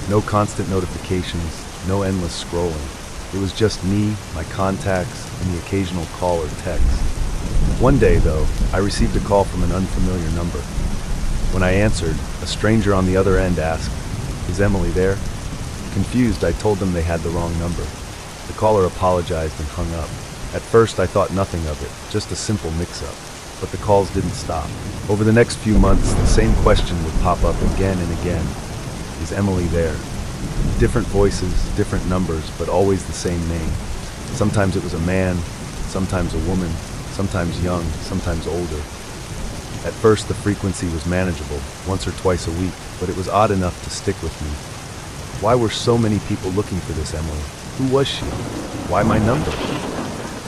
No constant notifications, no endless scrolling. It was just me, my contacts, and the occasional call or text. One day, though, I received a call from an unfamiliar number. When I answered, a stranger on the other end asked, "Is Emily there?" Confused, I told them they had the wrong number. The caller apologized and hung up. At first, I thought nothing of it, just a simple mix-up. But the calls didn't stop. Over the next few months, the same question would pop up again and again. Is Emily there? Different voices, different numbers, but always the same name. Sometimes it was a man, sometimes a woman, sometimes young, sometimes older. At first, the frequency was manageable, once or twice a week, but it was odd enough to stick with me. Why were so many people looking for this Emily? Who was she? Why my number?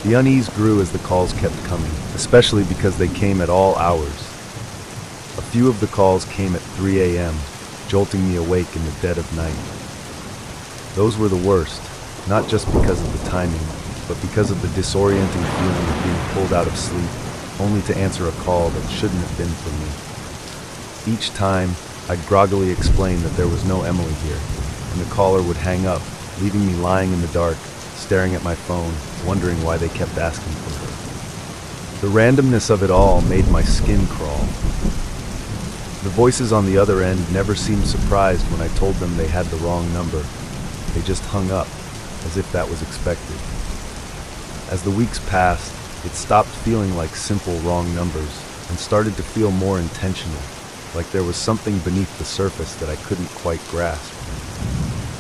The unease grew as the calls kept coming, especially because they came at all hours. A few of the calls came at 3 a.m., jolting me awake in the dead of night. Those were the worst, not just because of the timing, but because of the disorienting feeling of being pulled out of sleep, only to answer a call that shouldn't have been for me. Each time, I'd groggily explain that there was no Emily here, and the caller would hang up, leaving me lying in the dark, staring at my phone, wondering why they kept asking for her. The randomness of it all made my skin crawl. The voices on the other end never seemed surprised when I told them they had the wrong number. They just hung up, as if that was expected. As the weeks passed, it stopped feeling like simple wrong numbers and started to feel more intentional, like there was something beneath the surface that I couldn't quite grasp.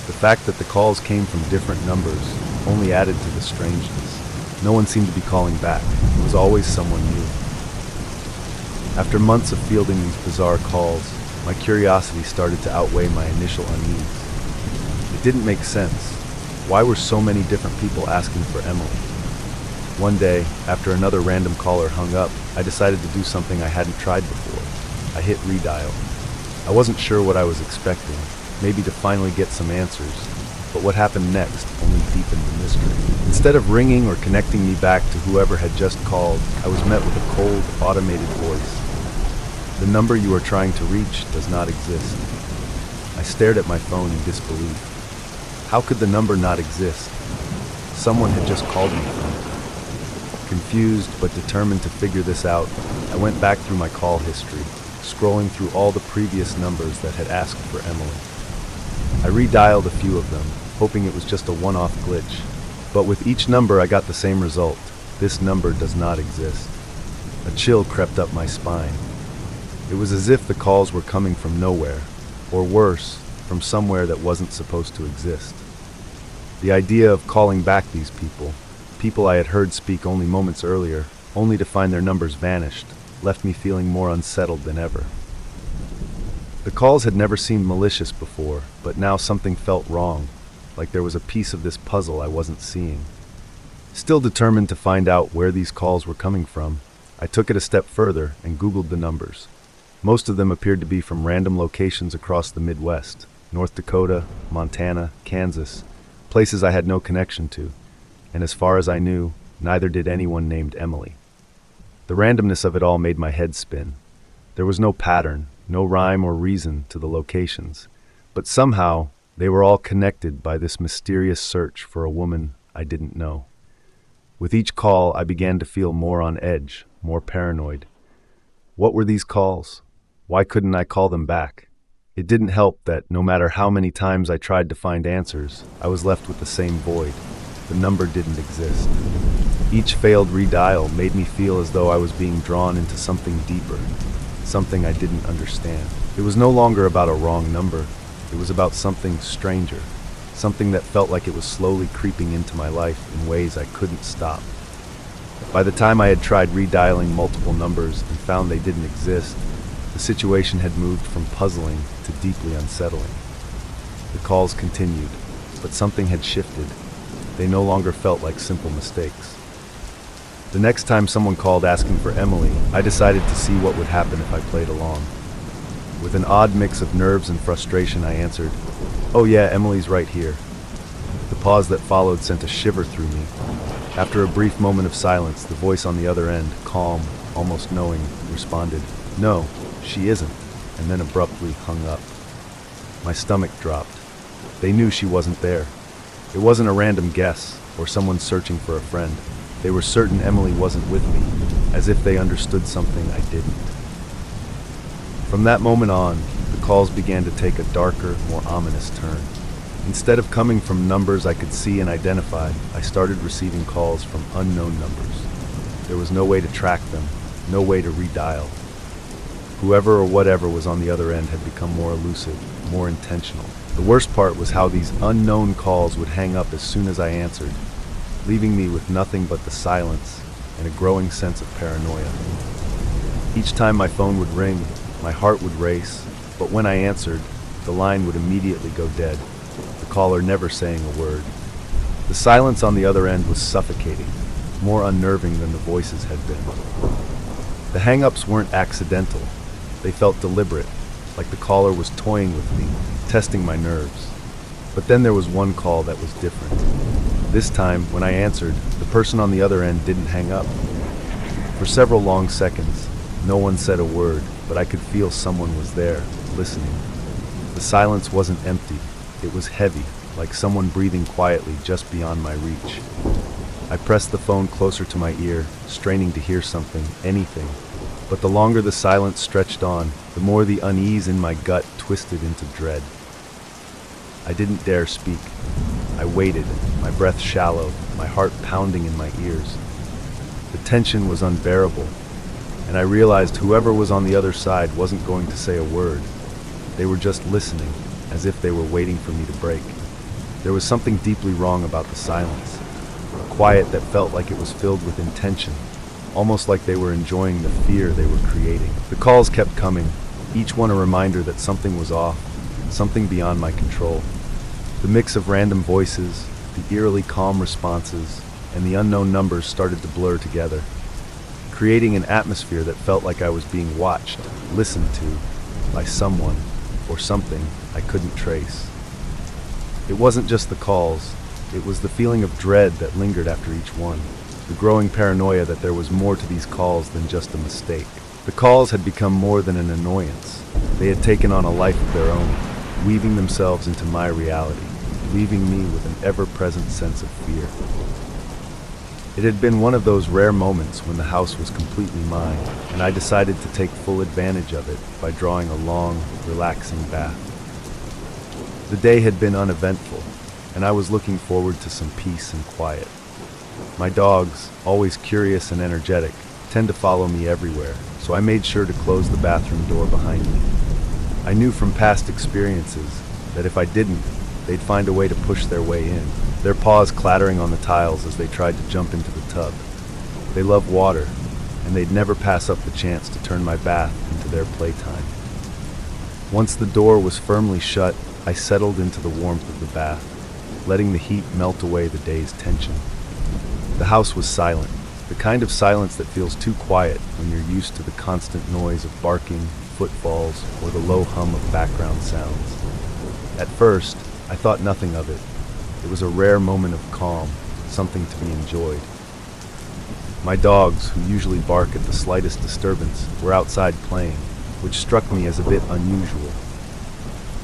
The fact that the calls came from different numbers only added to the strangeness. No one seemed to be calling back. It was always someone new. After months of fielding these bizarre calls, my curiosity started to outweigh my initial unease. It didn't make sense. Why were so many different people asking for Emily? One day, after another random caller hung up, I decided to do something I hadn't tried before. I hit redial. I wasn't sure what I was expecting, maybe to finally get some answers, but what happened next only deepened the mystery. Instead of ringing or connecting me back to whoever had just called, I was met with a cold, automated voice. The number you are trying to reach does not exist. I stared at my phone in disbelief. How could the number not exist? Someone had just called me from it. Confused but determined to figure this out, I went back through my call history, scrolling through all the previous numbers that had asked for Emily. I redialed a few of them, hoping it was just a one-off glitch. But with each number I got the same result. This number does not exist. A chill crept up my spine. It was as if the calls were coming from nowhere, or worse, from somewhere that wasn't supposed to exist. The idea of calling back these people I had heard speak only moments earlier, only to find their numbers vanished, left me feeling more unsettled than ever. The calls had never seemed malicious before, but now something felt wrong, like there was a piece of this puzzle I wasn't seeing. Still determined to find out where these calls were coming from, I took it a step further and Googled the numbers. Most of them appeared to be from random locations across the Midwest, North Dakota, Montana, Kansas, places I had no connection to, and as far as I knew, neither did anyone named Emily. The randomness of it all made my head spin. There was no pattern, no rhyme or reason to the locations, but somehow they were all connected by this mysterious search for a woman I didn't know. With each call, I began to feel more on edge, more paranoid. What were these calls? Why couldn't I call them back? It didn't help that no matter how many times I tried to find answers, I was left with the same void. The number didn't exist. Each failed redial made me feel as though I was being drawn into something deeper, something I didn't understand. It was no longer about a wrong number. It was about something stranger, something that felt like it was slowly creeping into my life in ways I couldn't stop. By the time I had tried redialing multiple numbers and found they didn't exist, the situation had moved from puzzling to deeply unsettling. The calls continued, but something had shifted. They no longer felt like simple mistakes. The next time someone called asking for Emily, I decided to see what would happen if I played along. With an odd mix of nerves and frustration, I answered, "Oh yeah, Emily's right here." The pause that followed sent a shiver through me. After a brief moment of silence, the voice on the other end, calm, almost knowing, responded, "No, she isn't," and then abruptly hung up. My stomach dropped. They knew she wasn't there. It wasn't a random guess or someone searching for a friend. They were certain Emily wasn't with me, as if they understood something I didn't. From that moment on, the calls began to take a darker, more ominous turn. Instead of coming from numbers I could see and identify, I started receiving calls from unknown numbers. There was no way to track them, no way to redial. Whoever or whatever was on the other end had become more elusive, more intentional. The worst part was how these unknown calls would hang up as soon as I answered, leaving me with nothing but the silence and a growing sense of paranoia. Each time my phone would ring, my heart would race, but when I answered, the line would immediately go dead, the caller never saying a word. The silence on the other end was suffocating, more unnerving than the voices had been. The hang-ups weren't accidental. They felt deliberate, like the caller was toying with me, testing my nerves. But then there was one call that was different. This time, when I answered, the person on the other end didn't hang up. For several long seconds, no one said a word, but I could feel someone was there, listening. The silence wasn't empty. It was heavy, like someone breathing quietly just beyond my reach. I pressed the phone closer to my ear, straining to hear something, anything. But the longer the silence stretched on, the more the unease in my gut twisted into dread. I didn't dare speak. I waited, my breath shallow, my heart pounding in my ears. The tension was unbearable, and I realized whoever was on the other side wasn't going to say a word. They were just listening, as if they were waiting for me to break. There was something deeply wrong about the silence, a quiet that felt like it was filled with intention, almost like they were enjoying the fear they were creating. The calls kept coming, each one a reminder that something was off, something beyond my control. The mix of random voices, the eerily calm responses, and the unknown numbers started to blur together, creating an atmosphere that felt like I was being watched, listened to, by someone or something I couldn't trace. It wasn't just the calls, it was the feeling of dread that lingered after each one, the growing paranoia that there was more to these calls than just a mistake. The calls had become more than an annoyance. They had taken on a life of their own, weaving themselves into my reality, leaving me with an ever-present sense of fear. It had been one of those rare moments when the house was completely mine, and I decided to take full advantage of it by drawing a long, relaxing bath. The day had been uneventful, and I was looking forward to some peace and quiet. My dogs, always curious and energetic, tend to follow me everywhere, so I made sure to close the bathroom door behind me. I knew from past experiences that if I didn't, they'd find a way to push their way in, their paws clattering on the tiles as they tried to jump into the tub. They love water, and they'd never pass up the chance to turn my bath into their playtime. Once the door was firmly shut, I settled into the warmth of the bath, letting the heat melt away the day's tension. The house was silent, the kind of silence that feels too quiet when you're used to the constant noise of barking, footfalls, or the low hum of background sounds. At first, I thought nothing of it. It was a rare moment of calm, something to be enjoyed. My dogs, who usually bark at the slightest disturbance, were outside playing, which struck me as a bit unusual.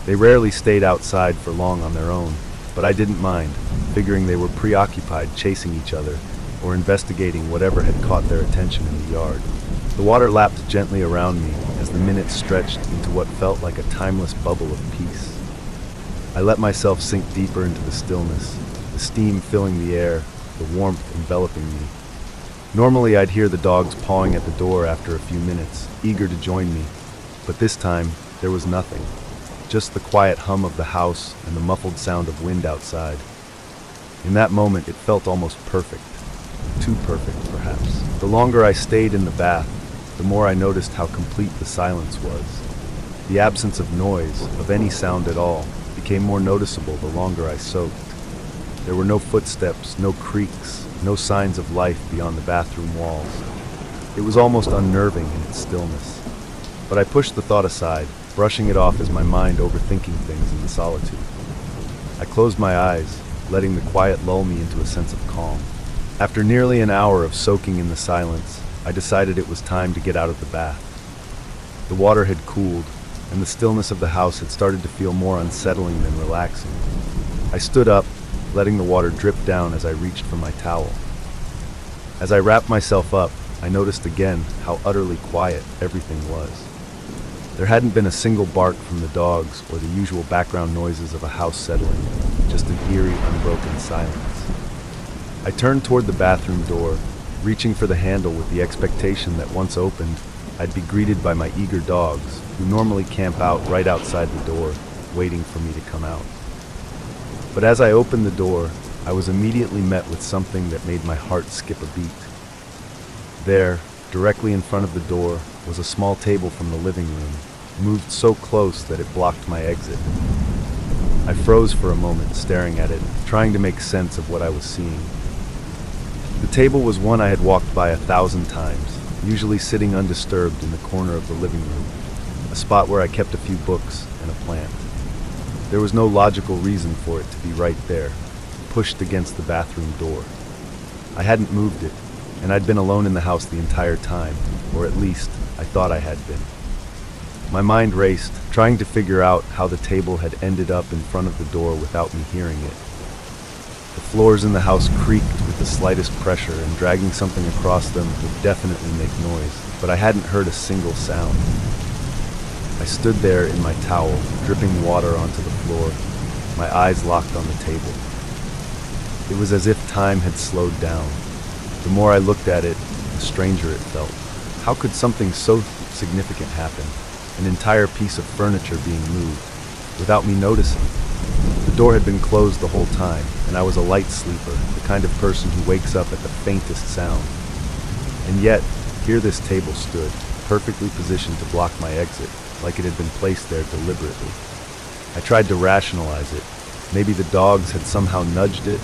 They rarely stayed outside for long on their own, but I didn't mind, figuring they were preoccupied chasing each other or investigating whatever had caught their attention in the yard. The water lapped gently around me as the minutes stretched into what felt like a timeless bubble of peace. I let myself sink deeper into the stillness, the steam filling the air, the warmth enveloping me. Normally I'd hear the dogs pawing at the door after a few minutes, eager to join me, but this time there was nothing, just the quiet hum of the house and the muffled sound of wind outside. In that moment it felt almost perfect, too perfect perhaps. The longer I stayed in the bath, the more I noticed how complete the silence was. The absence of noise, of any sound at all, became more noticeable the longer I soaked. There were no footsteps, no creaks, no signs of life beyond the bathroom walls. It was almost unnerving in its stillness. But I pushed the thought aside, brushing it off as my mind overthinking things in the solitude. I closed my eyes, letting the quiet lull me into a sense of calm. After nearly an hour of soaking in the silence, I decided it was time to get out of the bath. The water had cooled, and the stillness of the house had started to feel more unsettling than relaxing. I stood up, letting the water drip down as I reached for my towel. As I wrapped myself up, I noticed again how utterly quiet everything was. There hadn't been a single bark from the dogs or the usual background noises of a house settling, just an eerie, unbroken silence. I turned toward the bathroom door, reaching for the handle with the expectation that once opened, I'd be greeted by my eager dogs, who normally camp out right outside the door, waiting for me to come out. But as I opened the door, I was immediately met with something that made my heart skip a beat. There, directly in front of the door, was a small table from the living room, moved so close that it blocked my exit. I froze for a moment, staring at it, trying to make sense of what I was seeing. The table was one I had walked by 1,000 times, usually sitting undisturbed in the corner of the living room, a spot where I kept a few books and a plant. There was no logical reason for it to be right there, pushed against the bathroom door. I hadn't moved it, and I'd been alone in the house the entire time, or at least I thought I had been. My mind raced, trying to figure out how the table had ended up in front of the door without me hearing it. The floors in the house creaked with the slightest pressure, and dragging something across them would definitely make noise, but I hadn't heard a single sound. I stood there in my towel, dripping water onto the floor, my eyes locked on the table. It was as if time had slowed down. The more I looked at it, the stranger it felt. How could something so significant happen? An entire piece of furniture being moved, without me noticing. The door had been closed the whole time, and I was a light sleeper, the kind of person who wakes up at the faintest sound. And yet, here this table stood, perfectly positioned to block my exit, like it had been placed there deliberately. I tried to rationalize it. Maybe the dogs had somehow nudged it,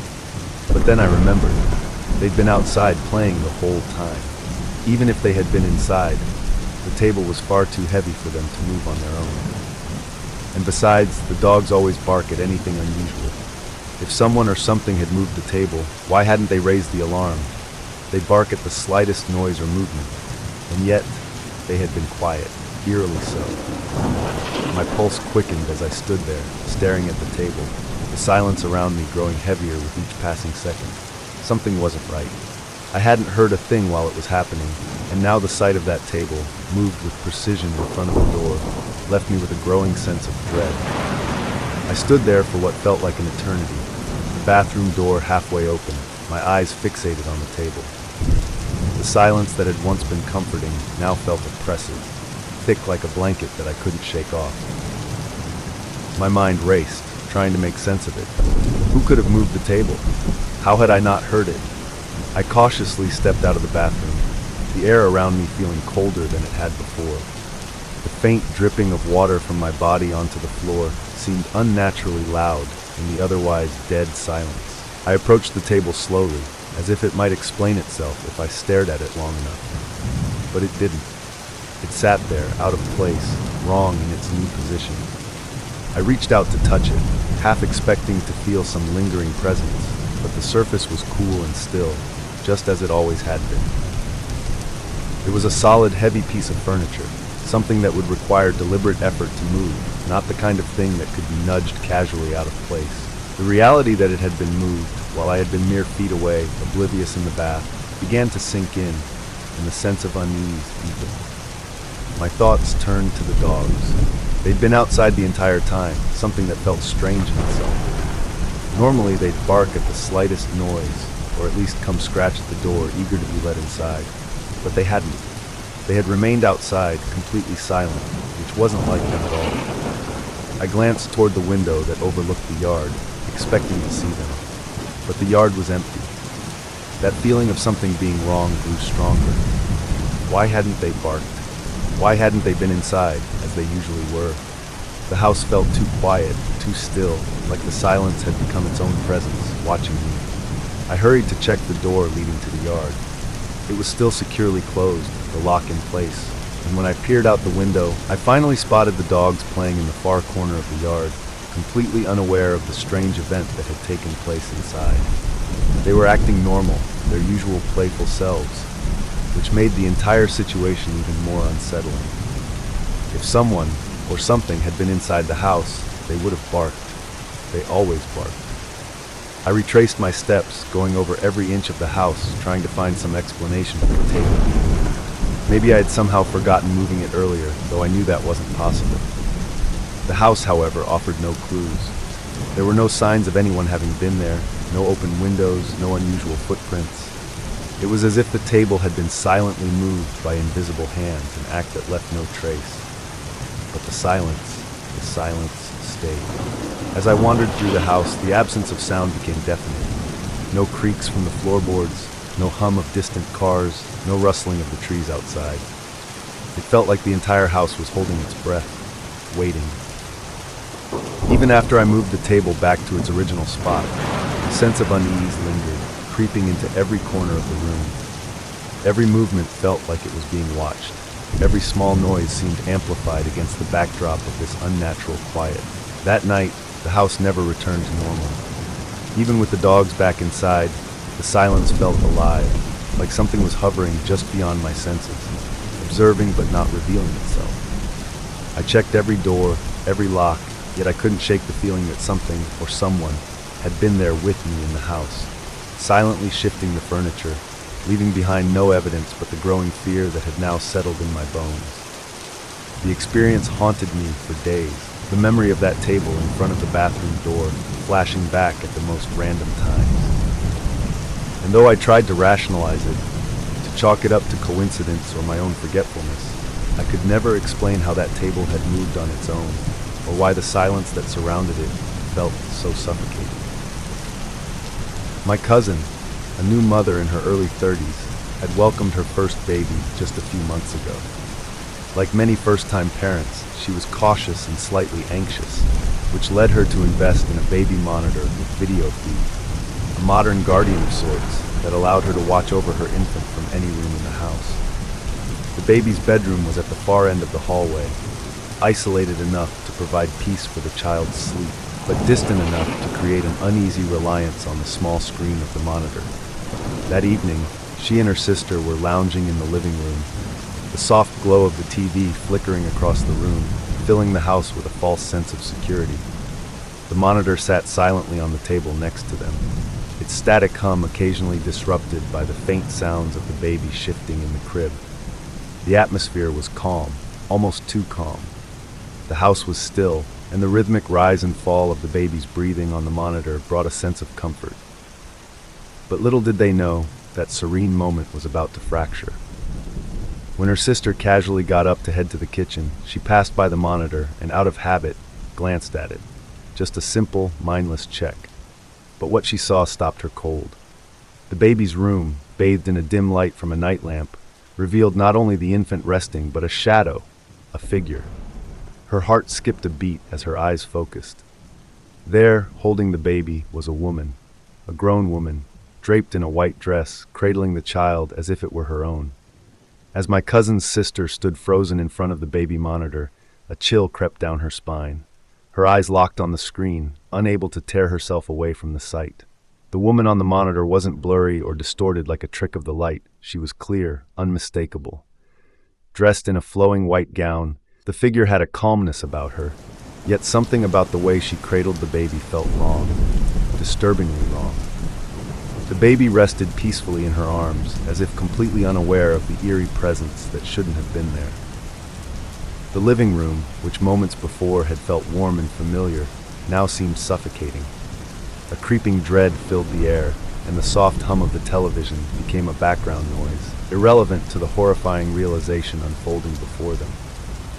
but then I remembered. They'd been outside playing the whole time. Even if they had been inside, the table was far too heavy for them to move on their own. And besides, the dogs always bark at anything unusual. If someone or something had moved the table, why hadn't they raised the alarm? They bark at the slightest noise or movement, and yet they had been quiet, eerily so. My pulse quickened as I stood there, staring at the table, the silence around me growing heavier with each passing second. Something wasn't right. I hadn't heard a thing while it was happening, and now the sight of that table, moved with precision in front of the door, left me with a growing sense of dread. I stood there for what felt like an eternity, the bathroom door halfway open, my eyes fixated on the table. The silence that had once been comforting now felt oppressive, thick like a blanket that I couldn't shake off. My mind raced, trying to make sense of it. Who could have moved the table? How had I not heard it? I cautiously stepped out of the bathroom, the air around me feeling colder than it had before. The faint dripping of water from my body onto the floor seemed unnaturally loud in the otherwise dead silence. I approached the table slowly, as if it might explain itself if I stared at it long enough. But it didn't. It sat there, out of place, wrong in its new position. I reached out to touch it, half expecting to feel some lingering presence, but the surface was cool and still, just as it always had been. It was a solid, heavy piece of furniture, something that would require deliberate effort to move, not the kind of thing that could be nudged casually out of place. The reality that it had been moved, while I had been mere feet away, oblivious in the bath, began to sink in, and the sense of unease deepened. My thoughts turned to the dogs. They'd been outside the entire time, something that felt strange in itself. Normally they'd bark at the slightest noise, or at least come scratch at the door, eager to be let inside. But they hadn't. They had remained outside, completely silent, which wasn't like them at all. I glanced toward the window that overlooked the yard, expecting to see them. But the yard was empty. That feeling of something being wrong grew stronger. Why hadn't they barked? Why hadn't they been inside, as they usually were? The house felt too quiet, too still, like the silence had become its own presence, watching me. I hurried to check the door leading to the yard. It was still securely closed, the lock in place, and when I peered out the window, I finally spotted the dogs playing in the far corner of the yard, completely unaware of the strange event that had taken place inside. They were acting normal, their usual playful selves, which made the entire situation even more unsettling. If someone or something had been inside the house, they would have barked. They always barked. I retraced my steps, going over every inch of the house, trying to find some explanation for the table being moved. Maybe I had somehow forgotten moving it earlier, though I knew that wasn't possible. The house, however, offered no clues. There were no signs of anyone having been there, no open windows, no unusual footprints. It was as if the table had been silently moved by invisible hands, an act that left no trace. But the silence stayed. As I wandered through the house, the absence of sound became deafening. No creaks from the floorboards, no hum of distant cars, no rustling of the trees outside. It felt like the entire house was holding its breath, waiting. Even after I moved the table back to its original spot, a sense of unease lingered, creeping into every corner of the room. Every movement felt like it was being watched. Every small noise seemed amplified against the backdrop of this unnatural quiet. That night, the house never returned to normal. Even with the dogs back inside, the silence felt alive, like something was hovering just beyond my senses, observing but not revealing itself. I checked every door, every lock, yet I couldn't shake the feeling that something or someone had been there with me in the house, silently shifting the furniture, leaving behind no evidence but the growing fear that had now settled in my bones. The experience haunted me for days, the memory of that table in front of the bathroom door flashing back at the most random times. And though I tried to rationalize it, to chalk it up to coincidence or my own forgetfulness, I could never explain how that table had moved on its own, or why the silence that surrounded it felt so suffocating. My cousin, a new mother in her early 30s, had welcomed her first baby just a few months ago. Like many first-time parents, she was cautious and slightly anxious, which led her to invest in a baby monitor with video feed, a modern guardian of sorts that allowed her to watch over her infant from any room in the house. The baby's bedroom was at the far end of the hallway, isolated enough to provide peace for the child's sleep, but distant enough to create an uneasy reliance on the small screen of the monitor. That evening, she and her sister were lounging in the living room, the soft glow of the TV flickering across the room, filling the house with a false sense of security. The monitor sat silently on the table next to them, its static hum occasionally disrupted by the faint sounds of the baby shifting in the crib. The atmosphere was calm, almost too calm. The house was still, and the rhythmic rise and fall of the baby's breathing on the monitor brought a sense of comfort. But little did they know, that serene moment was about to fracture. When her sister casually got up to head to the kitchen, she passed by the monitor and, out of habit, glanced at it. Just a simple, mindless check. But what she saw stopped her cold. The baby's room, bathed in a dim light from a night lamp, revealed not only the infant resting, but a shadow, a figure. Her heart skipped a beat as her eyes focused. There, holding the baby, was a woman, a grown woman, draped in a white dress, cradling the child as if it were her own. As my cousin's sister stood frozen in front of the baby monitor, a chill crept down her spine. Her eyes locked on the screen, unable to tear herself away from the sight. The woman on the monitor wasn't blurry or distorted like a trick of the light. She was clear, unmistakable. Dressed in a flowing white gown, the figure had a calmness about her, yet something about the way she cradled the baby felt wrong, disturbingly wrong. The baby rested peacefully in her arms, as if completely unaware of the eerie presence that shouldn't have been there. The living room, which moments before had felt warm and familiar, now seemed suffocating. A creeping dread filled the air, and the soft hum of the television became a background noise, irrelevant to the horrifying realization unfolding before them.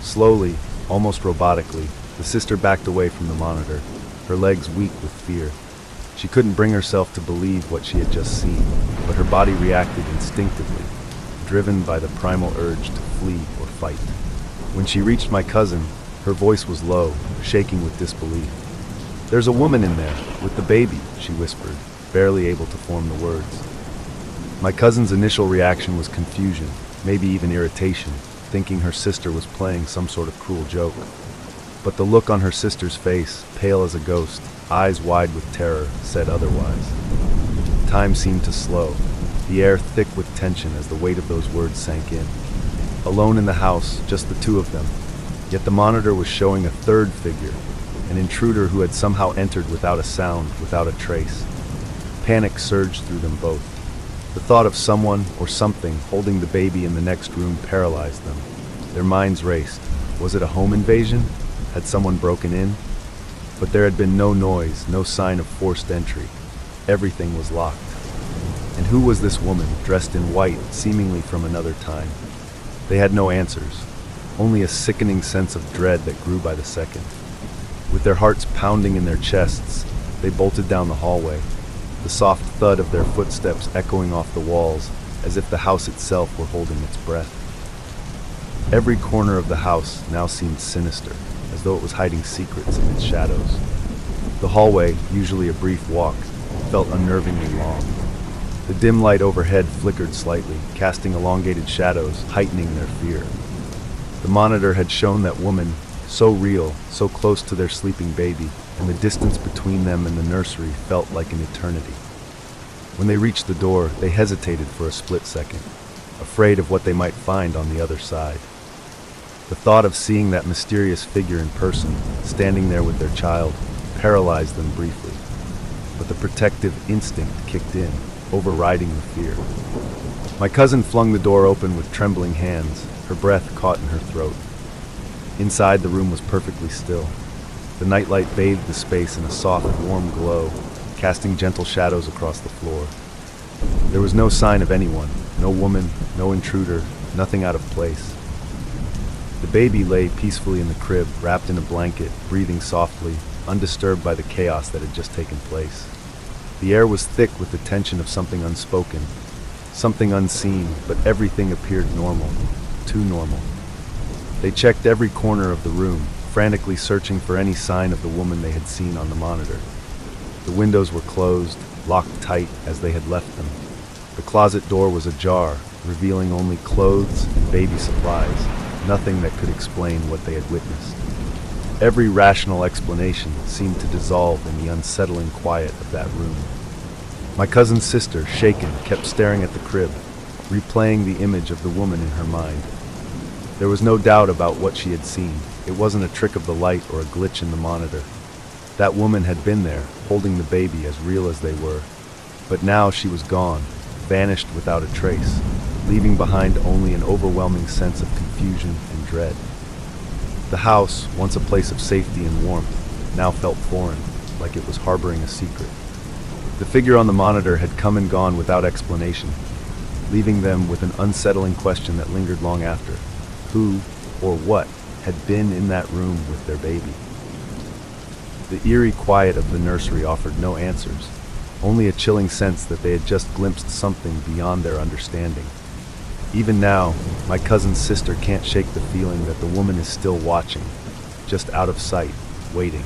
Slowly, almost robotically, the sister backed away from the monitor, her legs weak with fear. She couldn't bring herself to believe what she had just seen, but her body reacted instinctively, driven by the primal urge to flee or fight. When she reached my cousin, her voice was low, shaking with disbelief. "There's a woman in there, with the baby," she whispered, barely able to form the words. My cousin's initial reaction was confusion, maybe even irritation. thinking her sister was playing some sort of cruel joke. But the look on her sister's face, pale as a ghost, eyes wide with terror, said otherwise. Time seemed to slow, the air thick with tension as the weight of those words sank in. Alone in the house, just the two of them, yet the monitor was showing a third figure, an intruder who had somehow entered without a sound, without a trace. Panic surged through them both. The thought of someone or something holding the baby in the next room paralyzed them. Their minds raced. Was it a home invasion? Had someone broken in? But there had been no noise, no sign of forced entry. Everything was locked. And who was this woman, dressed in white, seemingly from another time? They had no answers, only a sickening sense of dread that grew by the second. With their hearts pounding in their chests, they bolted down the hallway, the soft thud of their footsteps echoing off the walls as if the house itself were holding its breath. Every corner of the house now seemed sinister, as though it was hiding secrets in its shadows. The hallway, usually a brief walk, felt unnervingly long. The dim light overhead flickered slightly, casting elongated shadows, heightening their fear. The monitor had shown that woman, so real, so close to their sleeping baby, and the distance between them and the nursery felt like an eternity. When they reached the door, they hesitated for a split second, afraid of what they might find on the other side. The thought of seeing that mysterious figure in person, standing there with their child, paralyzed them briefly. But the protective instinct kicked in, overriding the fear. My cousin flung the door open with trembling hands, her breath caught in her throat. Inside, the room was perfectly still. The nightlight bathed the space in a soft, warm glow, casting gentle shadows across the floor. There was no sign of anyone, no woman, no intruder, nothing out of place. The baby lay peacefully in the crib, wrapped in a blanket, breathing softly, undisturbed by the chaos that had just taken place. The air was thick with the tension of something unspoken, something unseen, but everything appeared normal, too normal. They checked every corner of the room, frantically searching for any sign of the woman they had seen on the monitor. The windows were closed, locked tight as they had left them. The closet door was ajar, revealing only clothes and baby supplies, nothing that could explain what they had witnessed. Every rational explanation seemed to dissolve in the unsettling quiet of that room. My cousin's sister, shaken, kept staring at the crib, replaying the image of the woman in her mind. There was no doubt about what she had seen. It wasn't a trick of the light or a glitch in the monitor. That woman had been there, holding the baby as real as they were. But now she was gone, vanished without a trace, leaving behind only an overwhelming sense of confusion and dread. The house, once a place of safety and warmth, now felt foreign, like it was harboring a secret. The figure on the monitor had come and gone without explanation, leaving them with an unsettling question that lingered long after. Who, or what, had been in that room with their baby? The eerie quiet of the nursery offered no answers, only a chilling sense that they had just glimpsed something beyond their understanding. Even now, my cousin's sister can't shake the feeling that the woman is still watching, just out of sight, waiting.